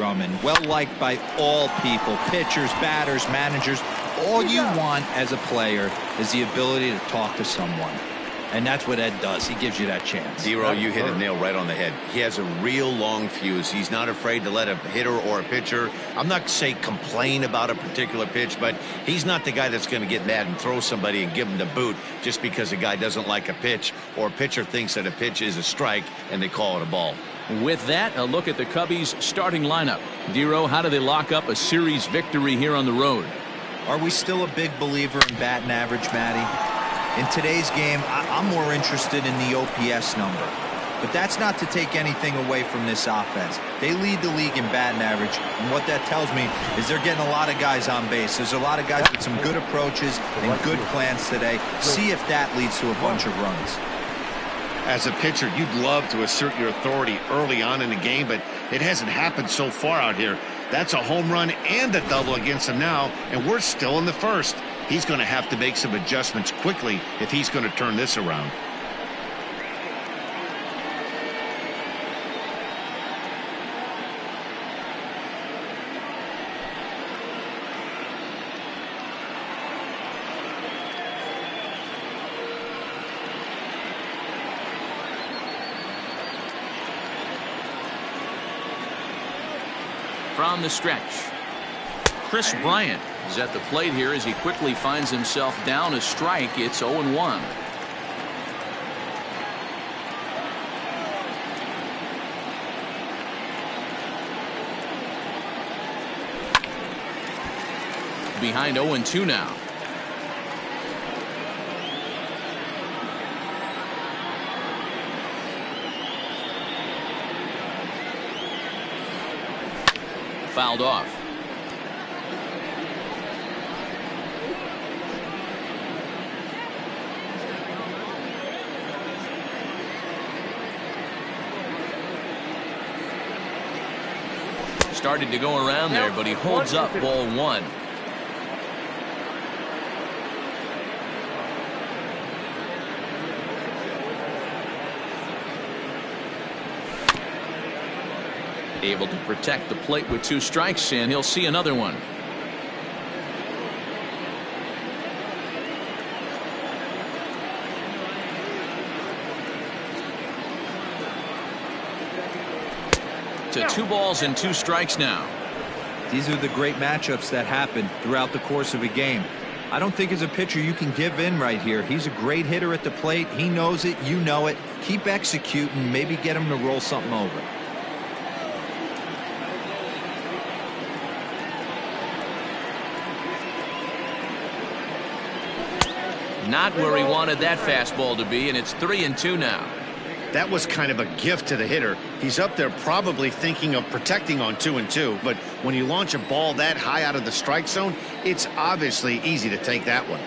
Drummond. Well liked by all people, pitchers, batters, managers. All you want as a player is the ability to talk to someone. And that's what Ed does. He gives you that chance. Zero, you hit a nail right on the head. He has a real long fuse. He's not afraid to let a hitter or a pitcher, I'm not saying complain about a particular pitch, but he's not the guy that's going to get mad and throw somebody and give him the boot just because a guy doesn't like a pitch or a pitcher thinks that a pitch is a strike and they call it a ball. With that, a look at the Cubbies' starting lineup. Dero, how do they lock up a series victory here on the road? Are we still a big believer in batting average, Matty? In today's game, I'm more interested in the OPS number. But that's not to take anything away from this offense. They lead the league in batting average, and what that tells me is they're getting a lot of guys on base. There's a lot of guys with some good approaches and good plans today. See if that leads to a bunch of runs. As a pitcher, you'd love to assert your authority early on in the game, but it hasn't happened so far out here. That's a home run and a double against him now, and we're still in the first. He's going to have to make some adjustments quickly if he's going to turn this around. From the stretch, Chris Bryant is at the plate here as he quickly finds himself down a strike. It's 0-1. Behind 0-2 now. Fouled off. Started to go around there, but he holds up ball one. Able to protect the plate with 2 strikes, and he'll see another one. To 2 balls and 2 strikes now. These are the great matchups that happen throughout the course of a game. I don't think as a pitcher you can give in right here. He's a great hitter at the plate. He knows it. You know it. Keep executing. Maybe get him to roll something over. Not where he wanted that fastball to be, and it's 3-2 now. That was kind of a gift to the hitter. He's up there probably thinking of protecting on 2-2, but when you launch a ball that high out of the strike zone, it's obviously easy to take that one.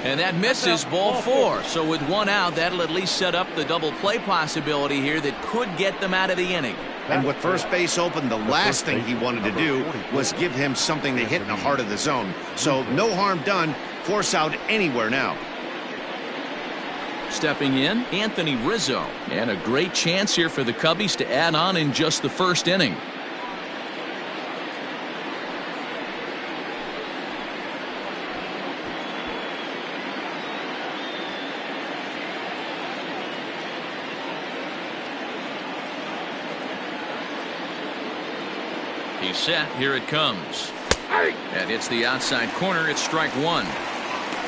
And that misses, ball 4. So with 1 out, that'll at least set up the double play possibility here that could get them out of the inning. And with first base open, the last thing he wanted to do was give him something to hit in the heart of the zone. So no harm done. Force out anywhere now. Stepping in, Anthony Rizzo. And a great chance here for the Cubbies to add on in just the first inning. He's set. Here it comes. And it's the outside corner. It's strike 1.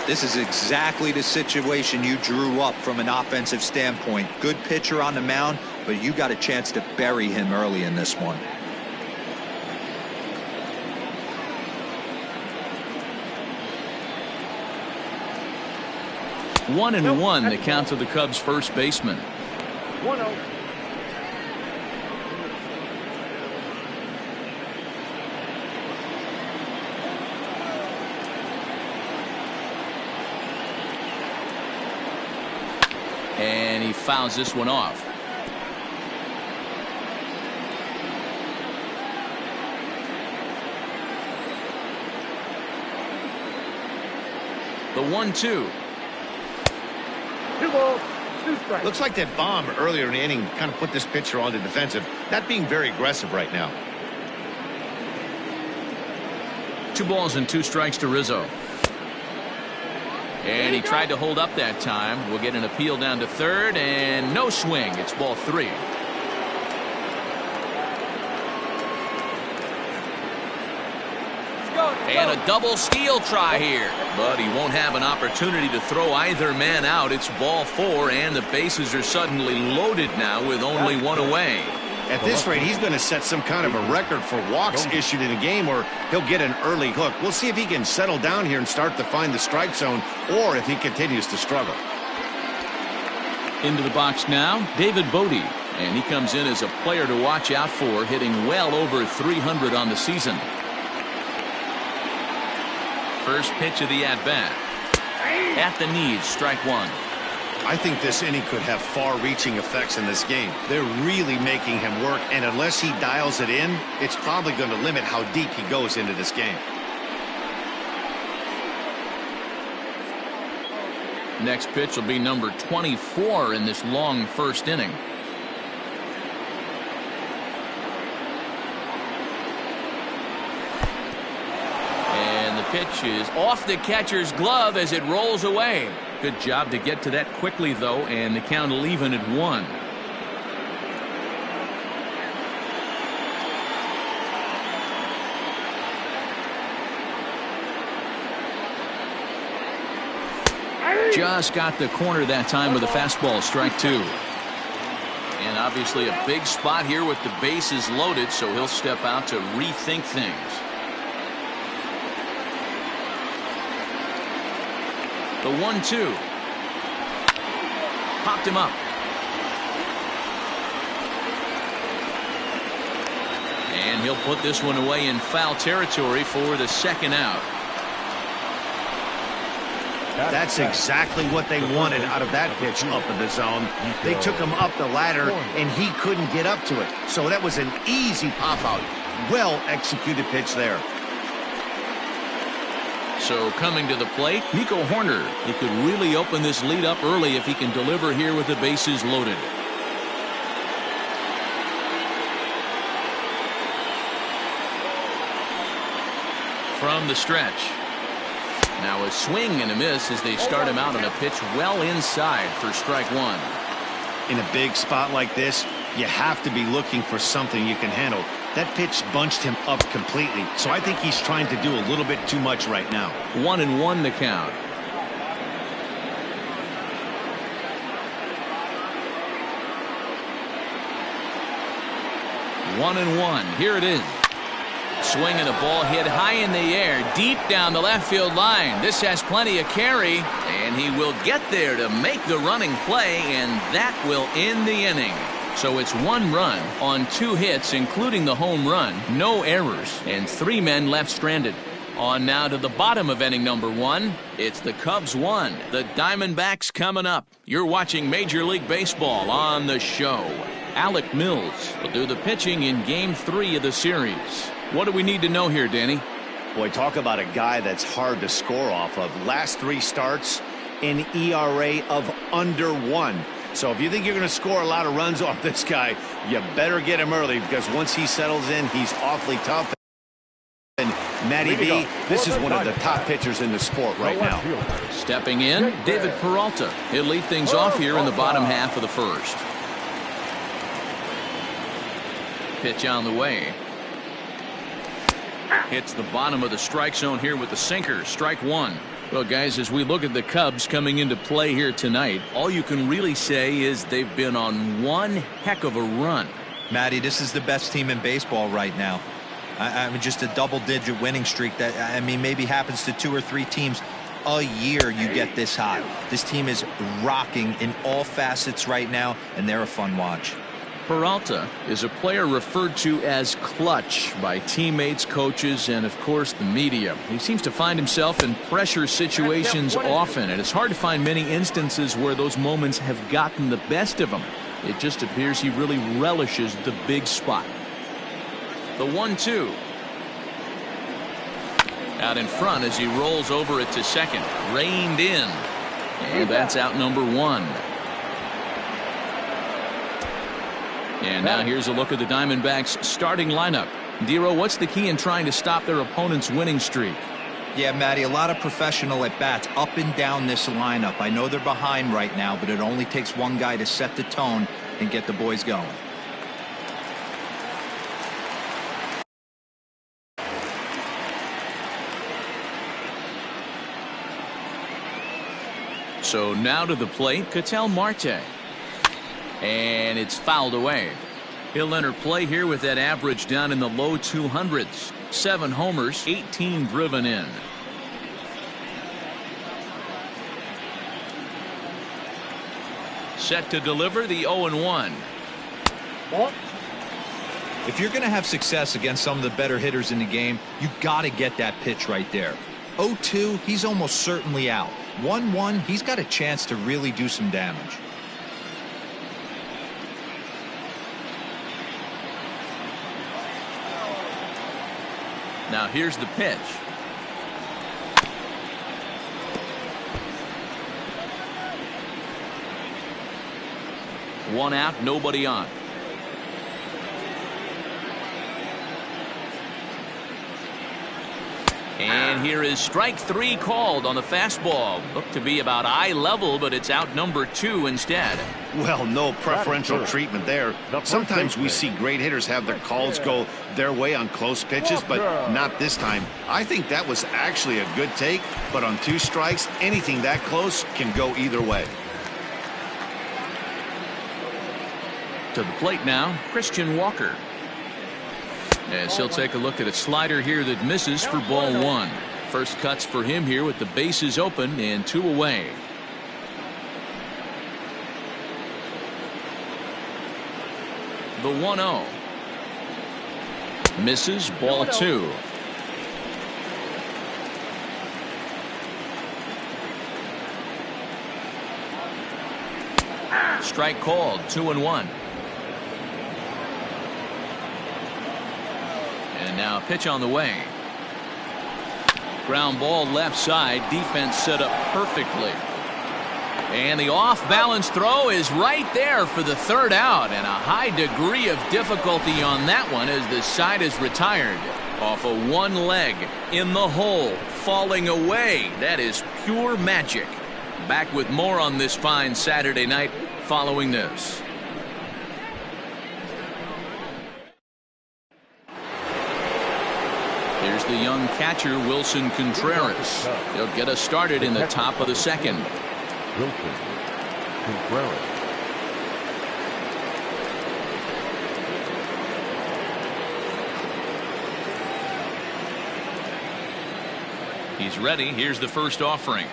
This is exactly the situation you drew up from an offensive standpoint. Good pitcher on the mound, but you got a chance to bury him early in this one. One and one, the count to the Cubs' first baseman. 1-0. And he fouls this one off. The 1-2. 2 balls, 2 Looks like that bomb earlier in the inning kind of put this pitcher on the defensive. Not being very aggressive right now. 2 balls and 2 strikes to Rizzo. And he tried to hold up that time. We'll get an appeal down to third, and no swing. It's ball 3. And a double steal try here. But he won't have an opportunity to throw either man out. It's ball 4, and the bases are suddenly loaded now with only 1 away. At this rate, he's going to set some kind of a record for walks issued in a game, or he'll get an early hook. We'll see if he can settle down here and start to find the strike zone, or if he continues to struggle. Into the box now, David Bodie. And he comes in as a player to watch out for, hitting well over 300 on the season. First pitch of the at-bat. At the knees, strike 1. I think this inning could have far-reaching effects in this game. They're really making him work, and unless he dials it in, it's probably going to limit how deep he goes into this game. Next pitch will be number 24 in this long first inning. Pitch is off the catcher's glove as it rolls away. Good job to get to that quickly, though, and the count will even at 1. Just got the corner that time with a fastball, strike 2. And obviously a big spot here with the bases loaded, so he'll step out to rethink things. The 1-2. Popped him up. And he'll put this one away in foul territory for the second out. That's exactly what they wanted out of that pitch up in the zone. They took him up the ladder, and he couldn't get up to it. So that was an easy pop-out. Well-executed pitch there. So coming to the plate, Nico Horner. He could really open this lead up early if he can deliver here with the bases loaded. From the stretch. Now a swing and a miss as they start him out on a pitch well inside for strike 1. In a big spot like this, you have to be looking for something you can handle. That pitch bunched him up completely, so I think he's trying to do a little bit too much right now. 1-1 the count. One and one. Here it is. Swing and a ball hit high in the air, deep down the left field line. This has plenty of carry, and he will get there to make the running play, and that will end the inning. So it's 1 run on 2 hits, including the home run, no errors, and 3 men left stranded. On now to the bottom of inning number 1. It's the Cubs 1, the Diamondbacks coming up. You're watching Major League Baseball on the show. Alec Mills will do the pitching in Game 3 of the series. What do we need to know here, Danny? Boy, talk about a guy that's hard to score off of. Last 3 starts, an ERA of under 1. So if you think you're going to score a lot of runs off this guy, you better get him early, because once he settles in, he's awfully tough. And Matty B, this is one of the top pitchers in the sport right now. Stepping in, David Peralta. He'll lead things off here in the bottom half of the first. Pitch on the way. Hits the bottom of the strike zone here with the sinker. Strike 1. Well, guys, as we look at the Cubs coming into play here tonight, all you can really say is they've been on one heck of a run. Matty, this is the best team in baseball right now. I mean, just a double-digit winning streak that, I mean, maybe happens to 2 or 3 teams a year you get this hot. This team is rocking in all facets right now, and they're a fun watch. Peralta is a player referred to as clutch by teammates, coaches, and of course the media. He seems to find himself in pressure situations often, and it's hard to find many instances where those moments have gotten the best of him. It just appears he really relishes the big spot. The 1-2. Out in front as he rolls over it to second. Reined in. And that's out number 1. And now here's a look at the Diamondbacks starting lineup. Dero, what's the key in trying to stop their opponent's winning streak? Yeah, Matty, a lot of professional at-bats up and down this lineup. I know they're behind right now, but it only takes one guy to set the tone and get the boys going. So now to the plate, Ketel Marte. And it's fouled away. He'll enter play here with that average down in the low 200s. 7 homers, 18 driven in. Set to deliver the 0-1. If you're going to have success against some of the better hitters in the game, you got to get that pitch right there. 0-2, he's almost certainly out. 1-1, he's got a chance to really do some damage. Now here's the pitch. One out, nobody on. And here is strike 3 called on the fastball. Looked to be about eye level, but it's out number 2 instead. Well, no preferential treatment there. Sometimes we see great hitters have their calls go their way on close pitches, but not this time. I think that was actually a good take, but on 2 strikes, anything that close can go either way. To the plate now, Christian Walker. As he'll take a look at a slider here that misses for ball 1. First cuts for him here with the bases open and 2 away. The 1-0. Misses, ball 2. Strike called, 2-1. And now a pitch on the way. Ground ball left side. Defense set up perfectly. And the off-balance throw is right there for the 3rd out. And a high degree of difficulty on that one as the side is retired. Off of one leg. In the hole. Falling away. That is pure magic. Back with more on this fine Saturday night following this. Here's the young catcher, Wilson Contreras. He'll get us started in the top of the 2nd. Wilson Contreras. He's ready. Here's the first offering.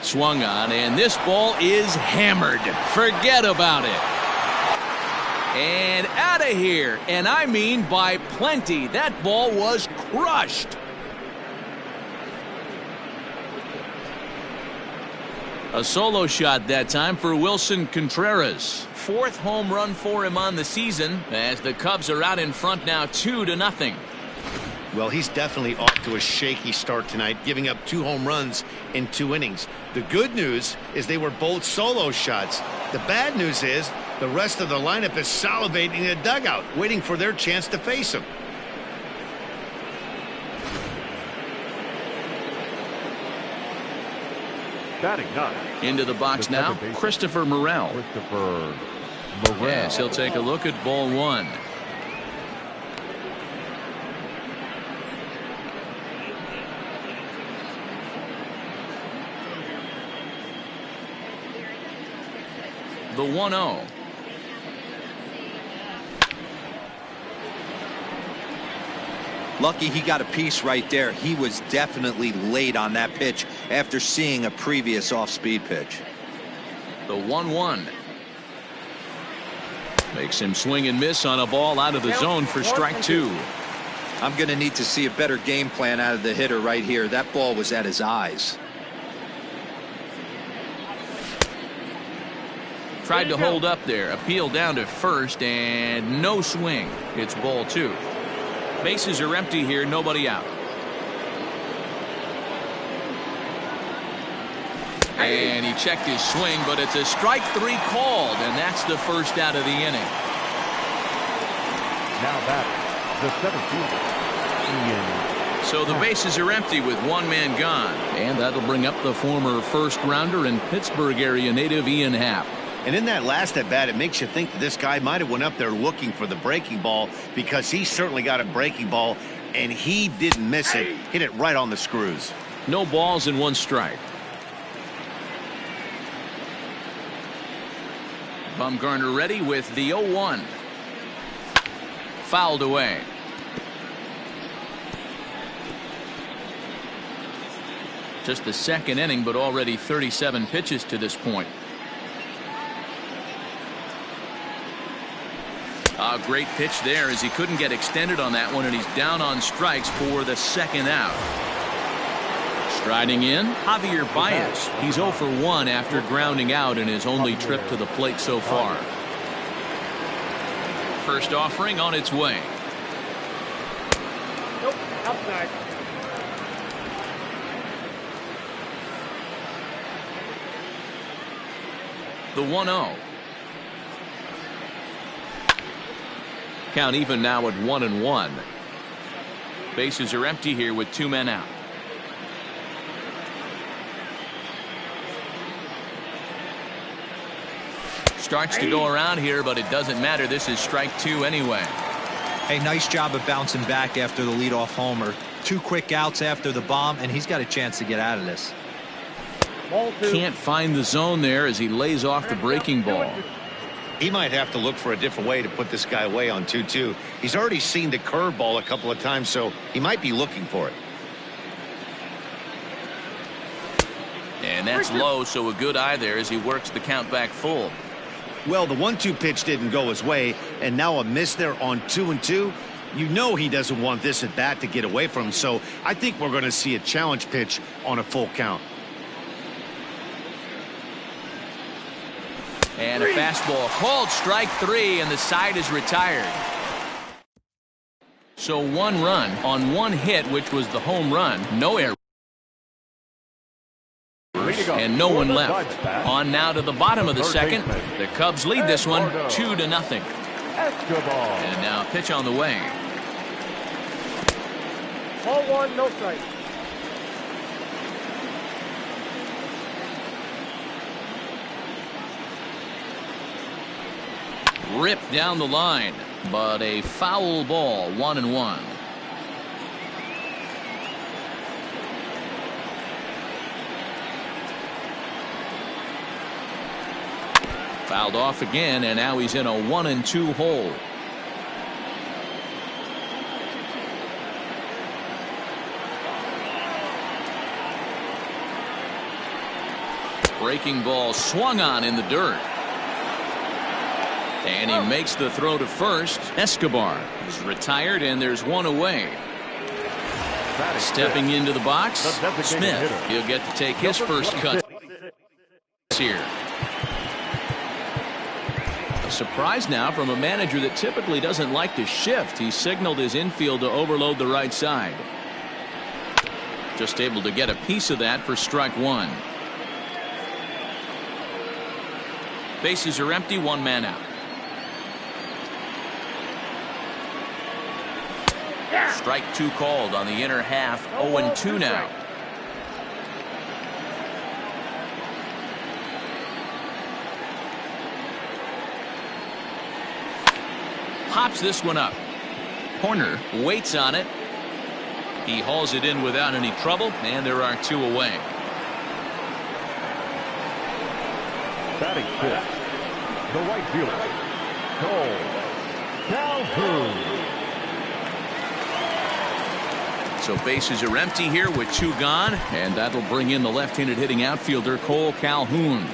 Swung on, and this ball is hammered. Forget about it. And out of here, and I mean by plenty. That ball was crushed. A solo shot that time for Wilson Contreras. 4th home run for him on the season as the Cubs are out in front now 2-0. Well, he's definitely off to a shaky start tonight, giving up 2 home runs in 2 innings. The good news is they were both solo shots. The bad news is the rest of the lineup is salivating in the dugout, waiting for their chance to face him. Batting 9. Into the box now, Christopher Morel. Christopher Morel. Yes, he'll take a look at ball 1. The 1-0. Lucky he got a piece right there. He was definitely late on that pitch after seeing a previous off-speed pitch. The 1-1. Makes him swing and miss on a ball out of the zone for strike 2. I'm going to need to see a better game plan out of the hitter right here. That ball was at his eyes. Tried to hold up there. Appeal down to first and no swing. It's ball 2. Bases are empty here. Nobody out. And he checked his swing, but it's a strike 3 called, and that's the first out of the inning. Now batting, the 17th, Ian. So the bases are empty with one man gone, and that'll bring up the former first-rounder and Pittsburgh area native Ian Happ. And in that last at-bat, it makes you think that this guy might have went up there looking for the breaking ball, because he certainly got a breaking ball, and he didn't miss it. Hit it right on the screws. No balls and 1 strike. Bumgarner ready with the 0-1. Fouled away. Just the second inning, but already 37 pitches to this point. A great pitch there, as he couldn't get extended on that one, and he's down on strikes for the second out. Striding in, Javier Baez. He's 0 for 1 after grounding out in his only trip to the plate so far. First offering on its way. Nope, outside. The 1-0. Count even now at 1-1. Bases are empty here with 2 men out. Starts to go around here, but it doesn't matter. This is strike 2 anyway. Hey, nice job of bouncing back after the leadoff homer. 2 quick outs after the bomb, and he's got a chance to get out of this. Can't find the zone there as he lays off the breaking ball. He might have to look for a different way to put this guy away on 2-2. He's already seen the curveball a couple of times, so he might be looking for it. And that's low, so a good eye there as he works the count back full. Well, the 1-2 pitch didn't go his way, and now a miss there on 2-2. You know he doesn't want this at bat to get away from him, so I think we're going to see a challenge pitch on a full count. And a fastball called strike 3, and the side is retired. So 1 run on 1 hit, which was the home run. No error. And no one left. On now to the bottom of the second. The Cubs lead this one 2-0. And now a pitch on the way. Ball 1, no strike. Ripped down the line, but a foul ball. 1-1. Fouled off again, and now he's in a 1-2 hole. Breaking ball swung on in the dirt. And he makes the throw to first. Escobar is retired, and there's 1 away. Stepping into the box, Smith. He'll get to take his first cut here. A surprise now from a manager that typically doesn't like to shift. He signaled his infield to overload the right side. Just able to get a piece of that for strike 1. Bases are empty, 1 man out. Strike 2 called on the inner half. 0-2 now. Pops this one up. Corner waits on it. He hauls it in without any trouble, and there are 2 away. Batting 5th, the right fielder, Cole Calhoun. So bases are empty here with 2 gone, and that'll bring in the left-handed hitting outfielder Cole Calhoun.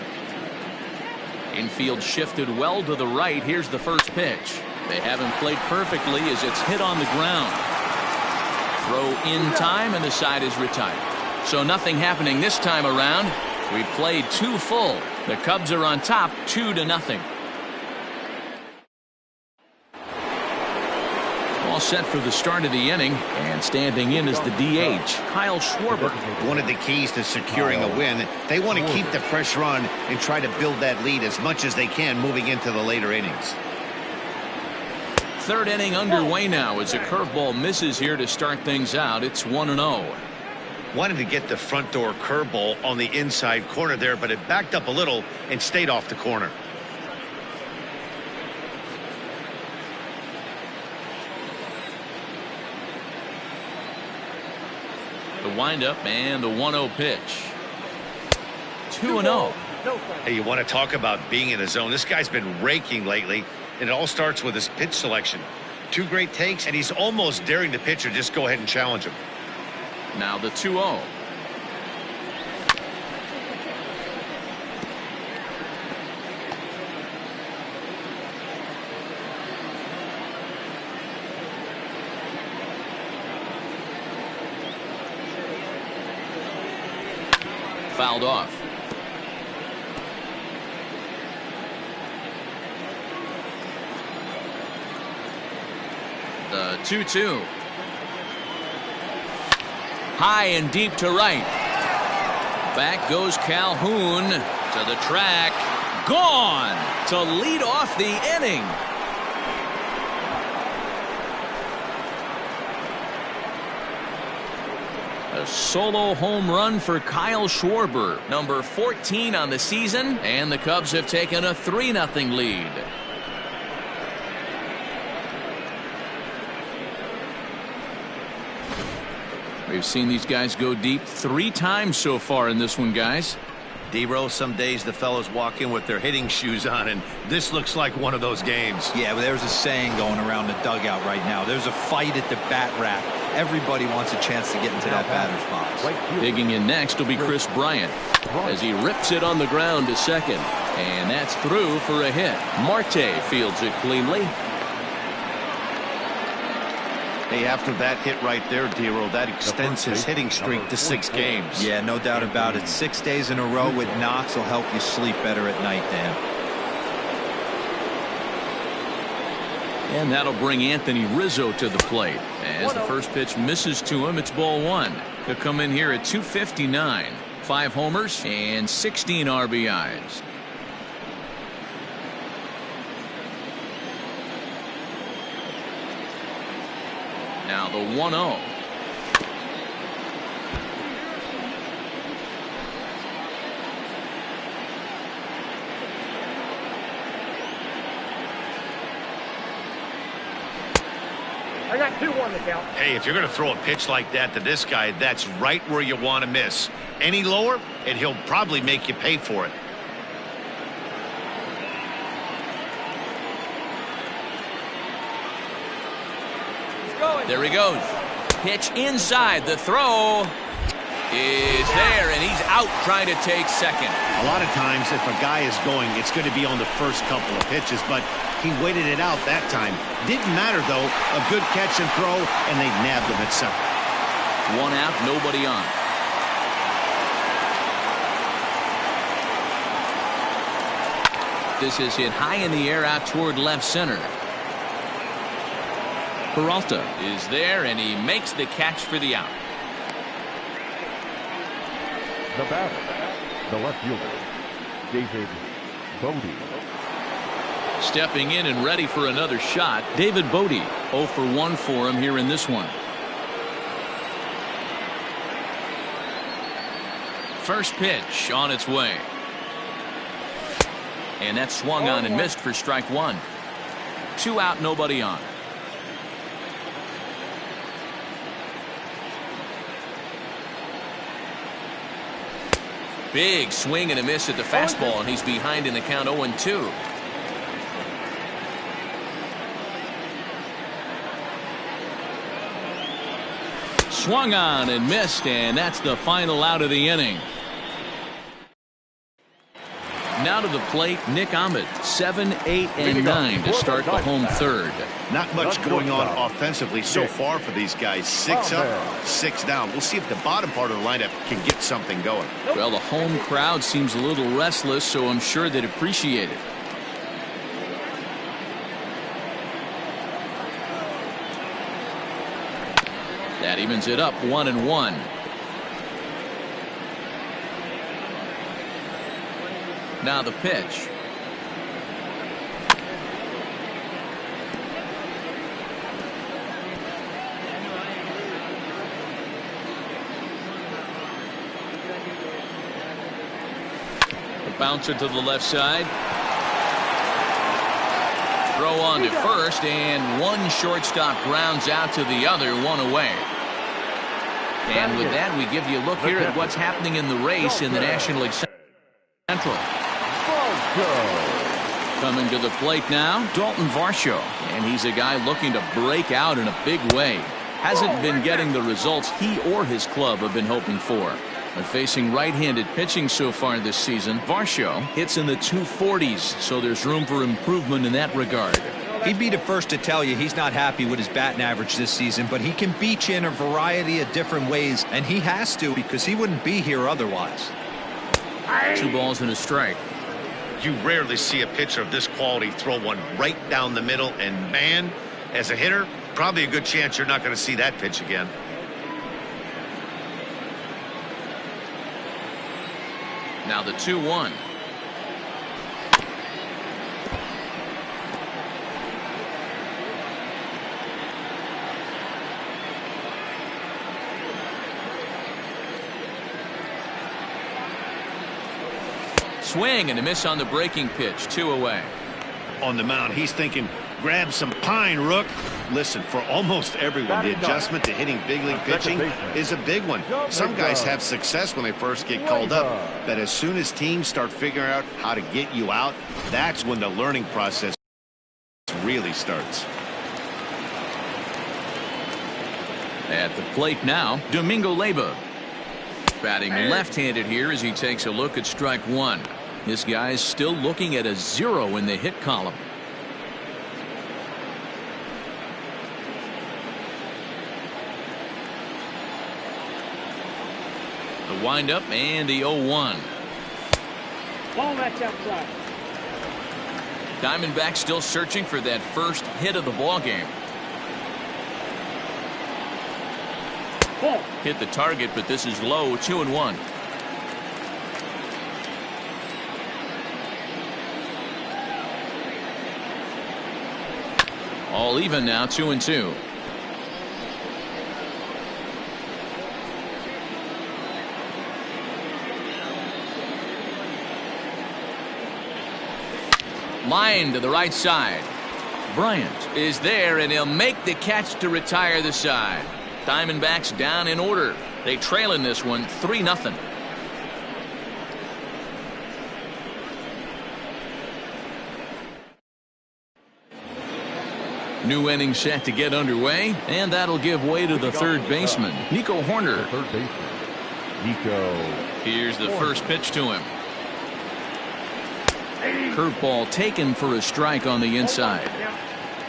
Infield shifted well to the right. Here's the first pitch. They haven't played perfectly as it's hit on the ground. Throw in time, and the side is retired. So nothing happening this time around. We played 2 full. The Cubs are on top 2-0. all set for the start of the inning, and standing in is the DH, Kyle Schwarber. One of the keys to securing a win, they want to keep the pressure on and try to build that lead as much as they can moving into the later innings. Third inning underway now as a curveball misses here to start things out. It's 1-0. Wanted to get the front door curveball on the inside corner there, but it backed up a little and stayed off the corner. The windup and the 1-0 pitch. 2-0. Hey, you want to talk about being in a zone? This guy's been raking lately, and it all starts with his pitch selection. Two great takes, and he's almost daring the pitcher just go ahead and challenge him. Now the 2-0. Fouled off. The 2-2. High and deep to right. Back goes Calhoun to the track. Gone to lead off the inning. A solo home run for Kyle Schwarber, number 14 on the season, and the Cubs have taken a 3-0 lead. We've seen these guys go deep 3 times so far in this one, guys. D-Rose, some days the fellows walk in with their hitting shoes on, and this looks like one of those games. Yeah, but there's a saying going around the dugout right now. There's a fight at the bat rack. Everybody wants a chance to get into that batter's box. Digging in next will be Chris Bryant as he rips it on the ground to second. And that's through for a hit. Marte fields it cleanly. Hey, after that hit right there, D-Roll, that extends his hitting streak to 6 games. Yeah, no doubt about it. 6 days in a row with knocks will help you sleep better at night, Dan. And that'll bring Anthony Rizzo to the plate. As the first pitch misses to him, it's ball 1. He'll come in here at 259. 5 homers and 16 RBIs. Now the 1-0. I got 2-1 to count. Hey, if you're going to throw a pitch like that to this guy, that's right where you want to miss. Any lower, and he'll probably make you pay for it. There he goes. Pitch inside. The throw is there, and he's out trying to take second. A lot of times, if a guy is going, it's going to be on the first couple of pitches, but he waited it out that time. Didn't matter, though. A good catch and throw, and they nabbed him at second. 1 out, nobody on. This is hit high in the air out toward left center. Peralta is there, and he makes the catch for the out. The batter, the left fielder, David Bodie. Stepping in and ready for another shot, David Bodie. 0 for 1 for him here in this one. First pitch on its way. And that swung on and missed for strike 1. 2 out, nobody on. Big swing and a miss at the fastball, and he's behind in the count 0-2. Swung on and missed, and that's the final out of the inning. Now to the plate, Nick Ahmed, 7, 8, and 9 to start the home third. Not much going on offensively so far for these guys. 6 up, 6 down. We'll see if the bottom part of the lineup can get something going. Well, the home crowd seems a little restless, so I'm sure they'd appreciate it. That evens it up 1-1. Now the pitch. The bouncer to the left side. Throw on to first, and one shortstop grounds out to the other, one away. And with that, we give you a look here at what's happening in the race in the National League Central. Coming to the plate now, Dalton Varsho. And he's a guy looking to break out in a big way. Hasn't been getting the results he or his club have been hoping for. But facing right-handed pitching so far this season, Varsho hits in the 240s, so there's room for improvement in that regard. He'd be the first to tell you he's not happy with his batting average this season, but he can beat you in a variety of different ways, and he has to because he wouldn't be here otherwise. 2 balls and a strike. You rarely see a pitcher of this quality throw one right down the middle, and man, as a hitter, probably a good chance you're not going to see that pitch again. Now the 2-1. Swing and a miss on the breaking pitch. 2 away. On the mound, he's thinking, grab some pine, Rook. Listen, for almost everyone, the adjustment to hitting big league pitching is a big one. Some guys have success when they first get called up, but as soon as teams start figuring out how to get you out, that's when the learning process really starts. At the plate now, Domingo Leyba. Batting left-handed here as he takes a look at strike 1. This guy's still looking at a 0 in the hit column. The windup and the 0-1. Ball that's outside. Diamondbacks still searching for that first hit of the ball game. Ball. Hit the target, but this is low. 2-1. All even now. 2-2. Line to the right side. Bryant is there, and he'll make the catch to retire the side. Diamondbacks down in order. They trail in this one 3-0. New inning set to get underway, and that'll give way to the third baseman, Nico Horner. Third baseman, Nico. Here's the first pitch to him. Curveball taken for a strike on the inside.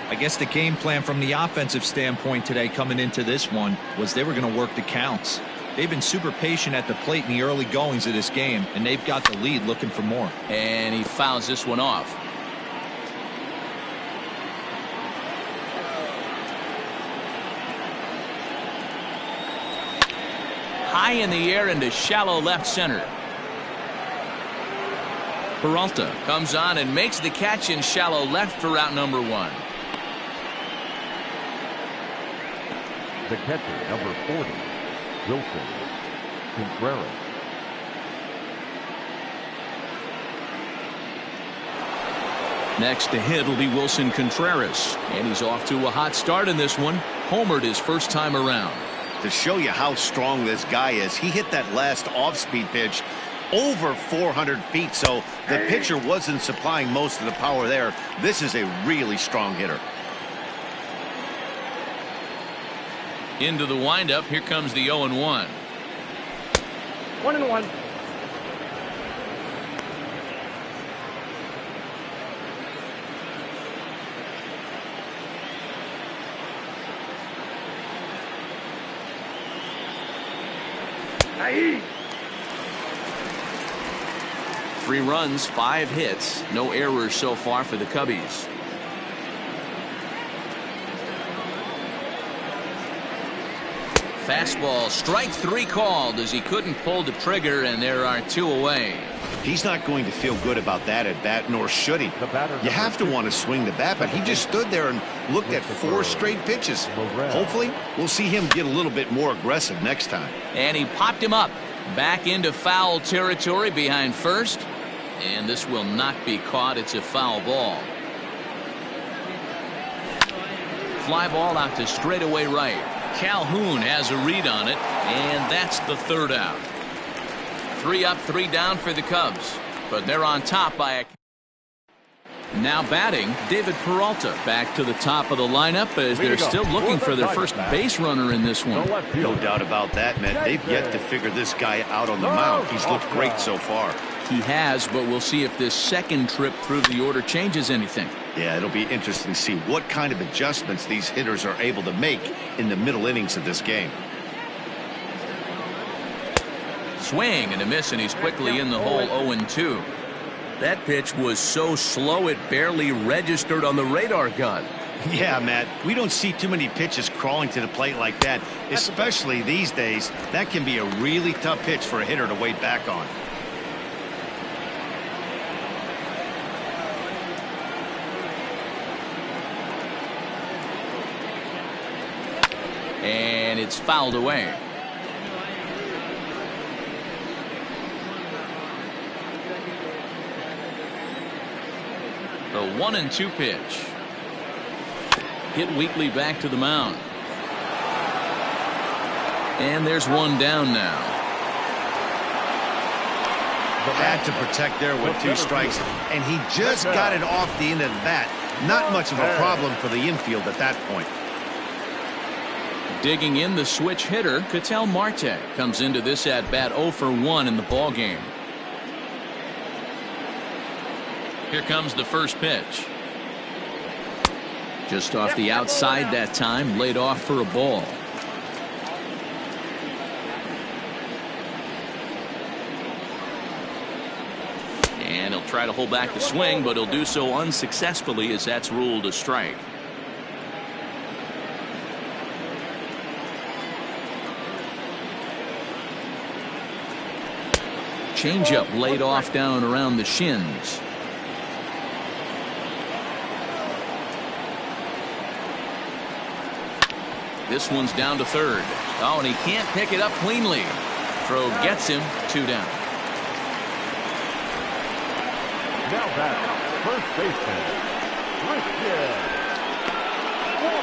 I guess the game plan from the offensive standpoint today coming into this one was they were going to work the counts. They've been super patient at the plate in the early goings of this game, and they've got the lead looking for more. And he fouls this one off. High in the air into shallow left center. Peralta comes on and makes the catch in shallow left for out number 1. The catcher, number 40, Wilson Contreras. Next to hit will be Wilson Contreras, and he's off to a hot start in this one. Homered his first time around. To show you how strong this guy is, he hit that last off-speed pitch over 400 feet, so the pitcher wasn't supplying most of the power there. This is a really strong hitter. Into the windup. Here comes the 0-1. 1-1. Aye. 3 runs, 5 hits, no errors so far for the Cubbies. Fastball, strike 3 called as he couldn't pull the trigger, and there are 2 away. He's not going to feel good about that at bat, nor should he. You have to want to swing the bat, but he just stood there and looked at 4 straight pitches. Hopefully, we'll see him get a little bit more aggressive next time. And he popped him up. Back into foul territory behind first. And this will not be caught. It's a foul ball. Fly ball out to straightaway right. Calhoun has a read on it, and that's the 3rd out. 3 up, 3 down for the Cubs, but they're on top by a... Now batting, David Peralta back to the top of the lineup as they're still looking for their first base runner in this one. No doubt about that, man. They've yet to figure this guy out on the mound. He's looked great so far. He has, but we'll see if this second trip through the order changes anything. Yeah, it'll be interesting to see what kind of adjustments these hitters are able to make in the middle innings of this game. Swing and a miss, and he's quickly in the hole. 0-2. That pitch was so slow it barely registered on the radar gun. Yeah, Matt, we don't see too many pitches crawling to the plate like that, especially these days. That can be a really tough pitch for a hitter to wait back on. And it's fouled away. The 1-2 pitch. Hit weakly back to the mound. And there's one down now. Had to protect there with 2 strikes, and he just got it off the end of the bat. Not much of a problem for the infield at that point. Digging in the switch hitter, Ketel Marte comes into this at bat 0 for 1 in the ball game. Here comes the first pitch. Just off the outside that time, laid off for a ball. And he'll try to hold back the swing, but he'll do so unsuccessfully as that's ruled a strike. Changeup laid off down around the shins. This one's down to 3rd. Oh, and he can't pick it up cleanly. Throw gets him. 2 down. Now back, first baseman, Christian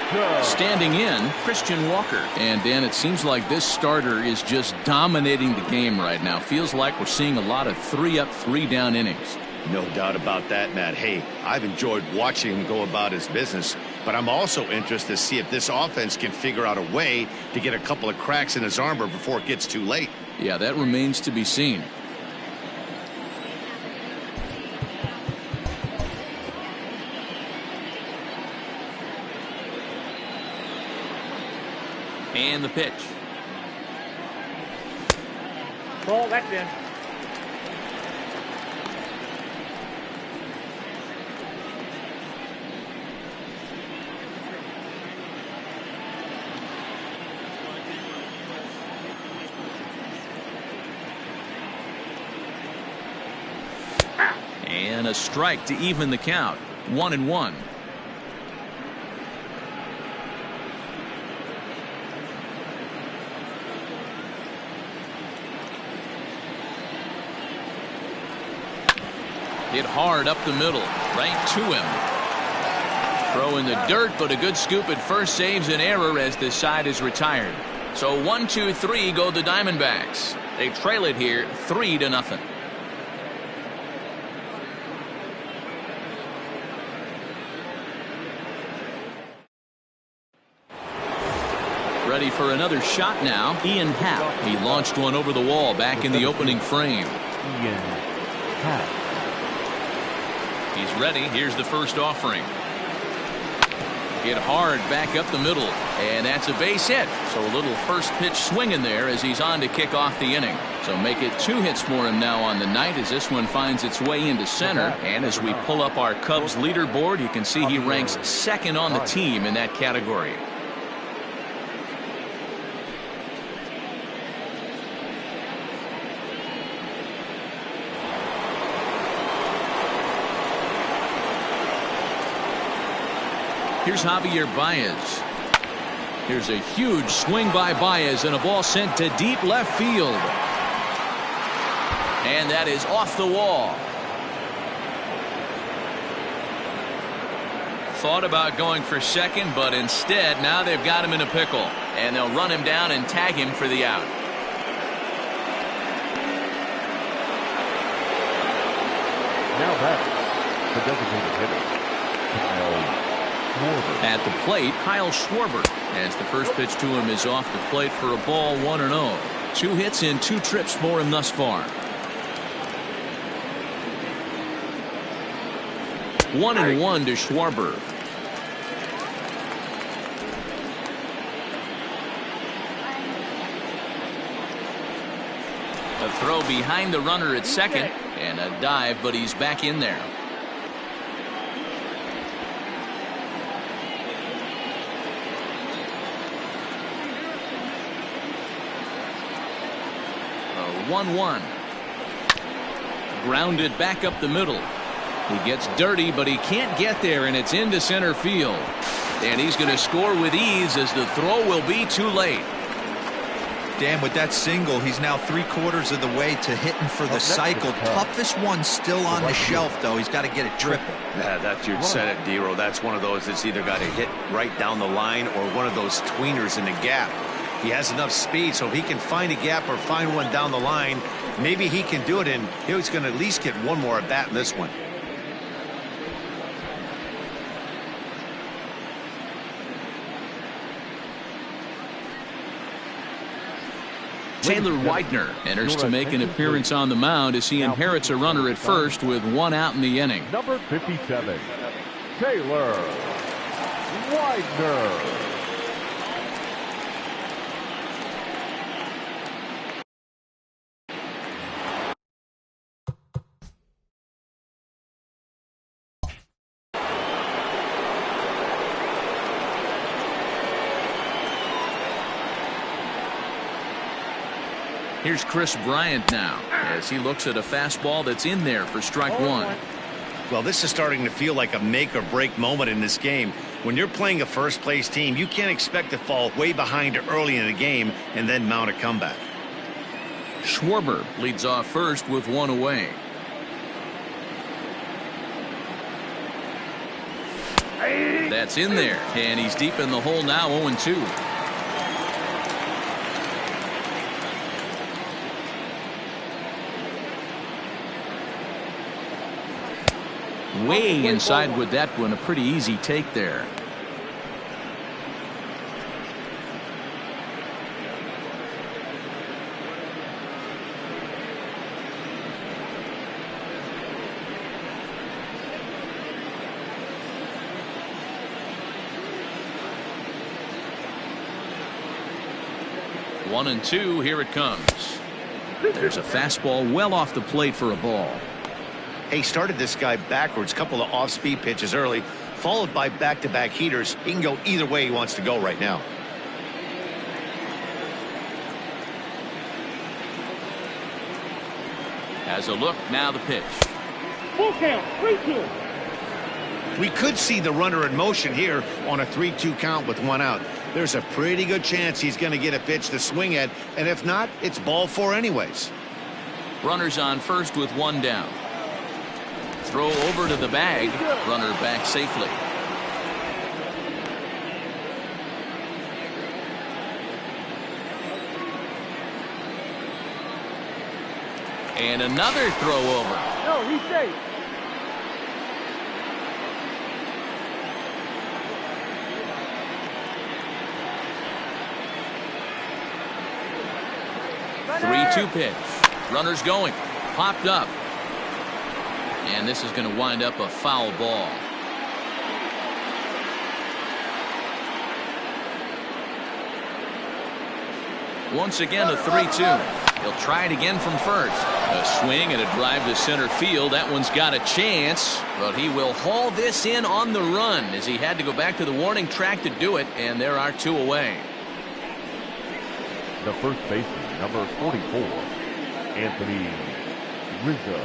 Walker. Standing in, Christian Walker. And Dan, it seems like this starter is just dominating the game right now. Feels like we're seeing a lot of 3 up, 3 down innings. No doubt about that, Matt. Hey, I've enjoyed watching him go about his business, but I'm also interested to see if this offense can figure out a way to get a couple of cracks in his armor before it gets too late. Yeah, that remains to be seen. And the pitch. Ball, that's in. And a strike to even the count. 1-1. Hit hard up the middle, right to him. Throw in the dirt, but a good scoop at first saves an error as this side is retired. So 1-2-3 go the Diamondbacks. They trail it here 3-0. Ready for another shot now. Ian Happ. He launched one over the wall back in the opening frame. Ian Happ. He's ready. Here's the first offering. Hit hard back up the middle, and that's a base hit. So a little first pitch swing in there as he's on to kick off the inning. So make it 2 hits for him now on the night as this one finds its way into center. And as we pull up our Cubs leaderboard, you can see he ranks 2nd on the team in that category. Here's Javier Baez. Here's a huge swing by Baez and a ball sent to deep left field. And that is off the wall. Thought about going for second, but instead now they've got him in a pickle. And they'll run him down and tag him for the out. Now back, the designated hitter, Kyle Schwarber. At the plate, Kyle Schwarber, as the first pitch to him is off the plate for a ball, 1-0. 2 hits in 2 trips for him thus far. 1-1 to Schwarber. A throw behind the runner at second, and a dive, but he's back in there. A 1-1. Grounded back up the middle. He gets dirty, but he can't get there, and it's into center field. And he's going to score with ease as the throw will be too late. Dan, with that single, he's now 3/4 of the way to hitting for the cycle. Toughest one still on the shelf, though. He's got to get it triple. Yeah, that's you said it, Dero. That's one of those that's either got to hit right down the line or one of those tweeners in the gap. He has enough speed, so if he can find a gap or find one down the line, maybe he can do it, and he's going to at least get one more at bat in this one. Taylor Widener enters to make an appearance on the mound as he inherits a runner at first with 1 out in the inning. Number 57, Taylor Widener. Here's Chris Bryant now as he looks at a fastball that's in there for strike 1. Well, this is starting to feel like a make or break moment in this game. When you're playing a first place team, you can't expect to fall way behind early in the game and then mount a comeback. Schwarber leads off first with 1 away. That's in there, and he's deep in the hole now, 0-2. Way inside with that one, a pretty easy take there. One and two, here it comes. There's a fastball well off the plate for a ball. He started this guy backwards, couple of off-speed pitches early, followed by back-to-back heaters. He can go either way he wants to go right now. Has a look, now the pitch. Full count, 3-2. We could see the runner in motion here on a 3-2 count with 1 out. There's a pretty good chance he's going to get a pitch to swing at, and if not, it's ball 4 anyways. Runners on first with 1 down. Throw over to the bag. Runner back safely. And another throw over. No, he's safe. Three-two pitch. Runners going. Popped up. And this is going to wind up a foul ball. Once again, a 3-2. He'll try it again from first. A swing and a drive to center field. That one's got a chance, but he will haul this in on the run as he had to go back to the warning track to do it, and there are 2 away. The first baseman, number 44, Anthony Rizzo.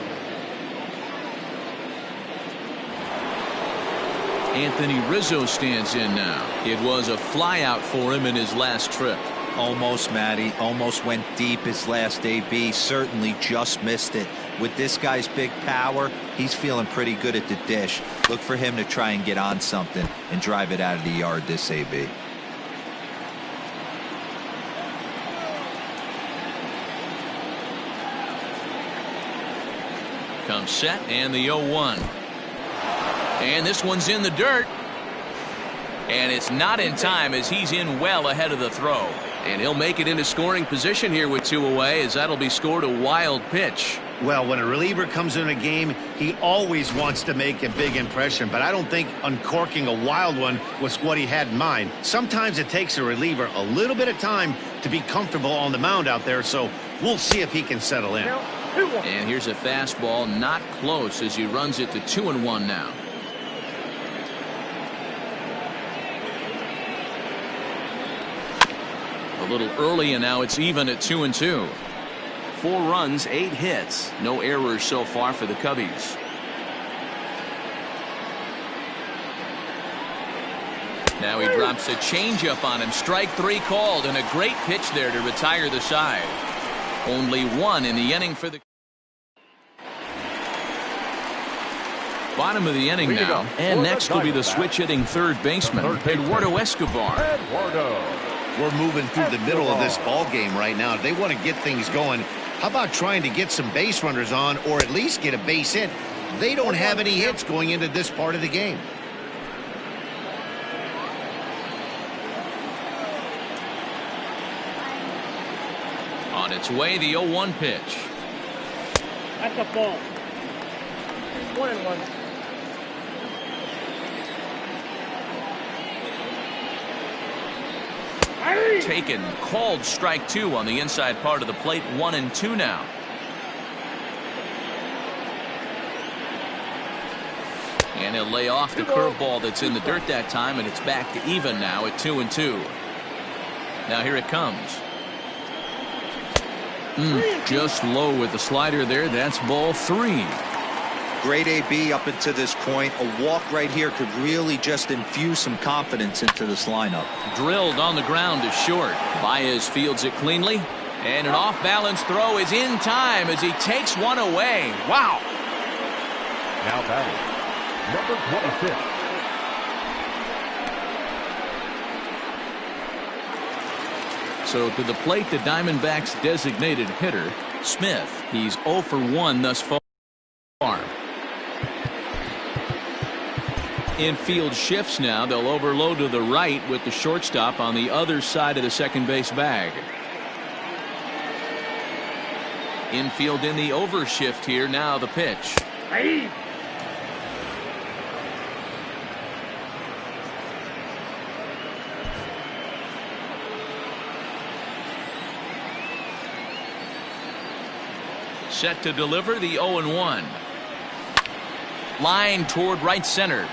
Anthony Rizzo stands in now. It was a flyout for him in his last trip. Almost, Matty. Almost went deep his last AB. Certainly just missed it. With this guy's big power, he's feeling pretty good at the dish. Look for him to try and get on something and drive it out of the yard this AB. Comes set and the 0-1. And this one's in the dirt. And it's not in time as he's in well ahead of the throw. And he'll make it into scoring position here with 2 away, as that'll be scored a wild pitch. Well, when a reliever comes in a game, he always wants to make a big impression, but I don't think uncorking a wild one was what he had in mind. Sometimes it takes a reliever a little bit of time to be comfortable on the mound out there, so we'll see if he can settle in. And here's a fastball, not close, as he runs it to 2-1 now. A little early, and now it's even at 2-2. 4 runs, 8 hits, no errors so far for the Cubbies. Now he drops a changeup on him. Strike 3 called, and a great pitch there to retire the side. Only 1 in the inning for the bottom of the inning now. And next will be the switch hitting third baseman, Eduardo Escobar. We're moving through the middle of this ball game right now. If they want to get things going, how about trying to get some base runners on, or at least get a base hit? They don't have any hits going into this part of the game. On its way, the 0-1 pitch. That's a ball. 1-1. Taken, called strike 2 on the inside part of the plate. 1-2 now. And he'll lay off the curveball that's in the dirt that time, and it's back to even now at 2-2. Now here it comes. Just low with the slider there. That's ball 3. Great AB up until this point. A walk right here could really just infuse some confidence into this lineup. Drilled on the ground to short. Baez fields it cleanly. And an off-balance throw is in time as he takes one away. Wow. Now batting, number 26. So to the plate, the Diamondbacks' designated hitter, Smith. He's 0 for 1 thus far. Infield shifts now. They'll overload to the right with the shortstop on the other side of the second base bag. Infield in the overshift here. Now the pitch. Hey. Set to deliver the 0-1. Line toward right center.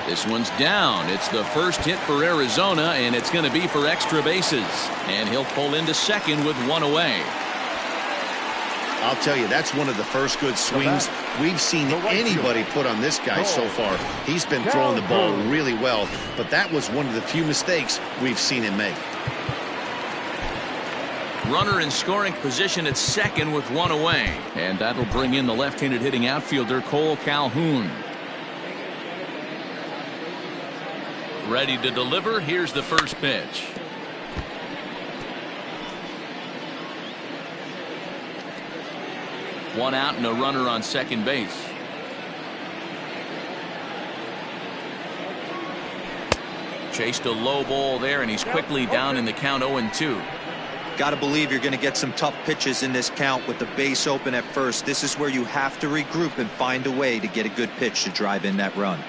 This one's down. It's the first hit for Arizona, and it's going to be for extra bases. And he'll pull into second with 1 away. I'll tell you, that's one of the first good swings we've seen anybody put on this guy so far. He's been throwing the ball really well, but that was one of the few mistakes we've seen him make. Runner in scoring position at second with 1 away. And that'll bring in the left-handed hitting outfielder Cole Calhoun. Ready to deliver. Here's the first pitch. One out and a runner on second base. Chased a low ball there, and he's quickly down in the count. 0-2. Got to believe you're going to get some tough pitches in this count with the base open at first. This is where you have to regroup and find a way to get a good pitch to drive in that run.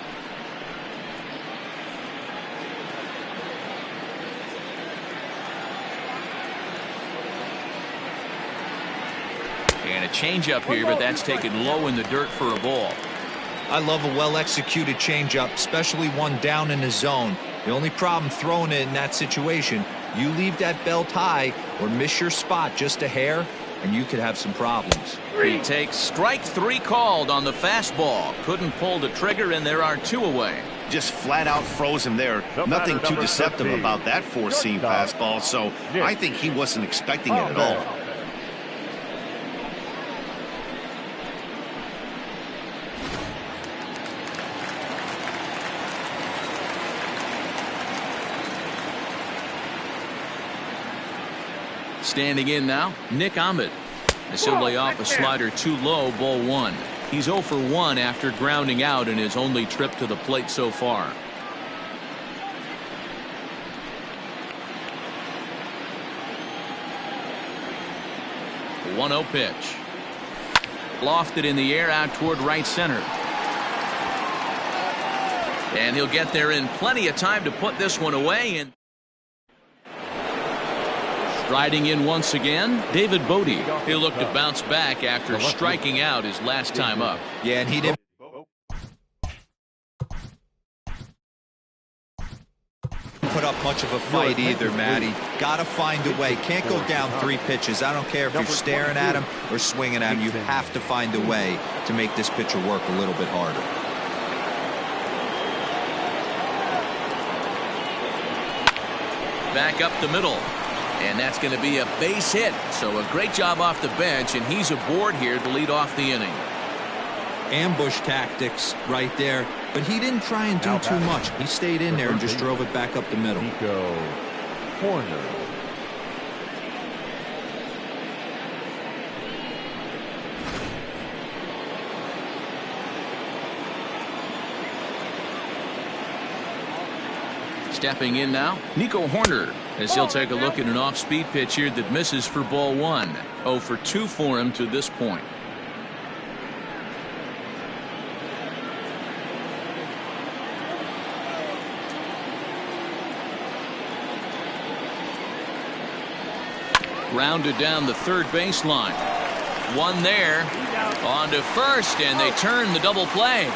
And a changeup here, but that's taken low in the dirt for a ball. I love a well-executed changeup, especially one down in the zone. The only problem throwing it in that situation, you leave that belt high or miss your spot just a hair, and you could have some problems. He takes strike 3 called on the fastball. Couldn't pull the trigger, and there are 2 away. Just flat out froze him there. Nothing too deceptive about that four-seam fastball, so I think he wasn't expecting it at all. Standing in now, Nick Ahmed. As he'll lay off a slider too low, ball 1. He's 0 for 1 after grounding out in his only trip to the plate so far. 1-0 pitch. Lofted in the air out toward right center. And he'll get there in plenty of time to put this one away. And striding in once again, David Bodie. He'll look to bounce back after striking out his last time up. Yeah, and he didn't put up much of a fight either, Matty. Gotta find a way. Can't go down 3 pitches. I don't care if you're staring at him or swinging at him. You have to find a way to make this pitcher work a little bit harder. Back up the middle. And that's going to be a base hit. So a great job off the bench, and he's aboard here to lead off the inning. Ambush tactics right there, but he didn't try and do too much. He stayed in there and just drove it back up the middle. Corner. Stepping in now, Nico Horner, as he'll take a look at an off-speed pitch here that misses for ball 1. 0 for 2 for him to this point. Rounded down the third baseline. One there. On to first, and they turn the double play.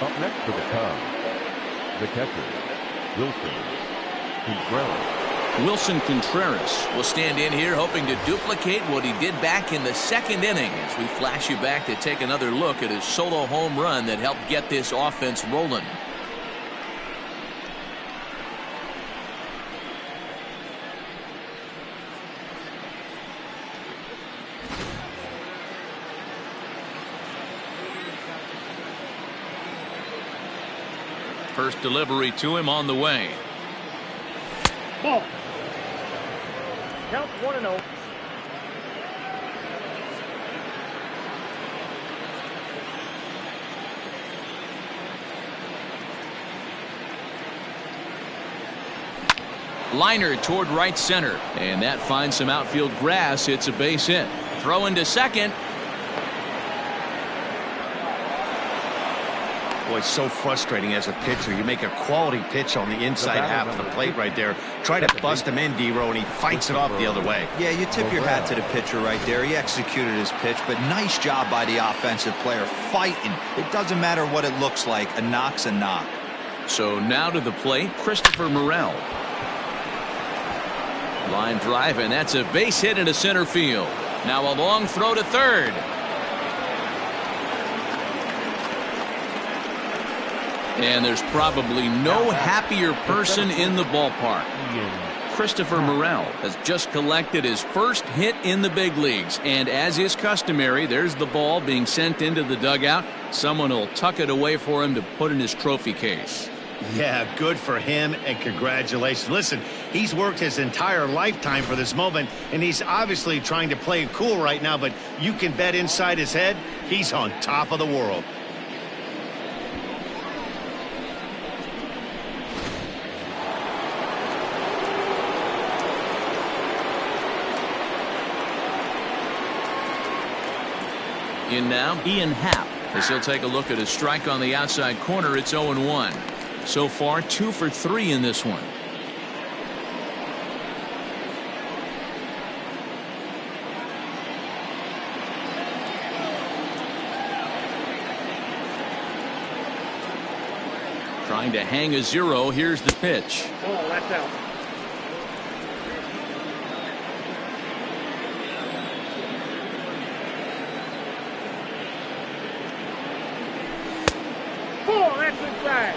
Up next for the Cubs, the catcher, Wilson Contreras. Wilson Contreras will stand in here hoping to duplicate what he did back in the second inning, as we flash you back to take another look at his solo home run that helped get this offense rolling. First delivery to him on the way. Ball. Count 1-0. Liner toward right center, and that finds some outfield grass. It's a base hit. Throw into second. Boy, it's so frustrating as a pitcher. You make a quality pitch on the inside half of the plate right there. Try to bust him in, D-Row, and he fights it off the other way. Yeah, you tip your hat to the pitcher right there. He executed his pitch, but nice job by the offensive player fighting. It doesn't matter what it looks like. A knock's a knock. So now to the plate, Christopher Morel. Line drive, and that's a base hit into center field. Now a long throw to third. And there's probably no happier person in the ballpark. Christopher Morel has just collected his first hit in the big leagues. And as is customary, there's the ball being sent into the dugout. Someone will tuck it away for him to put in his trophy case. Yeah, good for him, and congratulations. Listen, he's worked his entire lifetime for this moment, and he's obviously trying to play it cool right now, but you can bet inside his head, he's on top of the world. In now, Ian Happ, as he'll take a look at a strike on the outside corner. It's 0-1. So far, 2 for 3 in this one. Trying to hang a 0. Here's the pitch. Oh, that's out. That's a drag.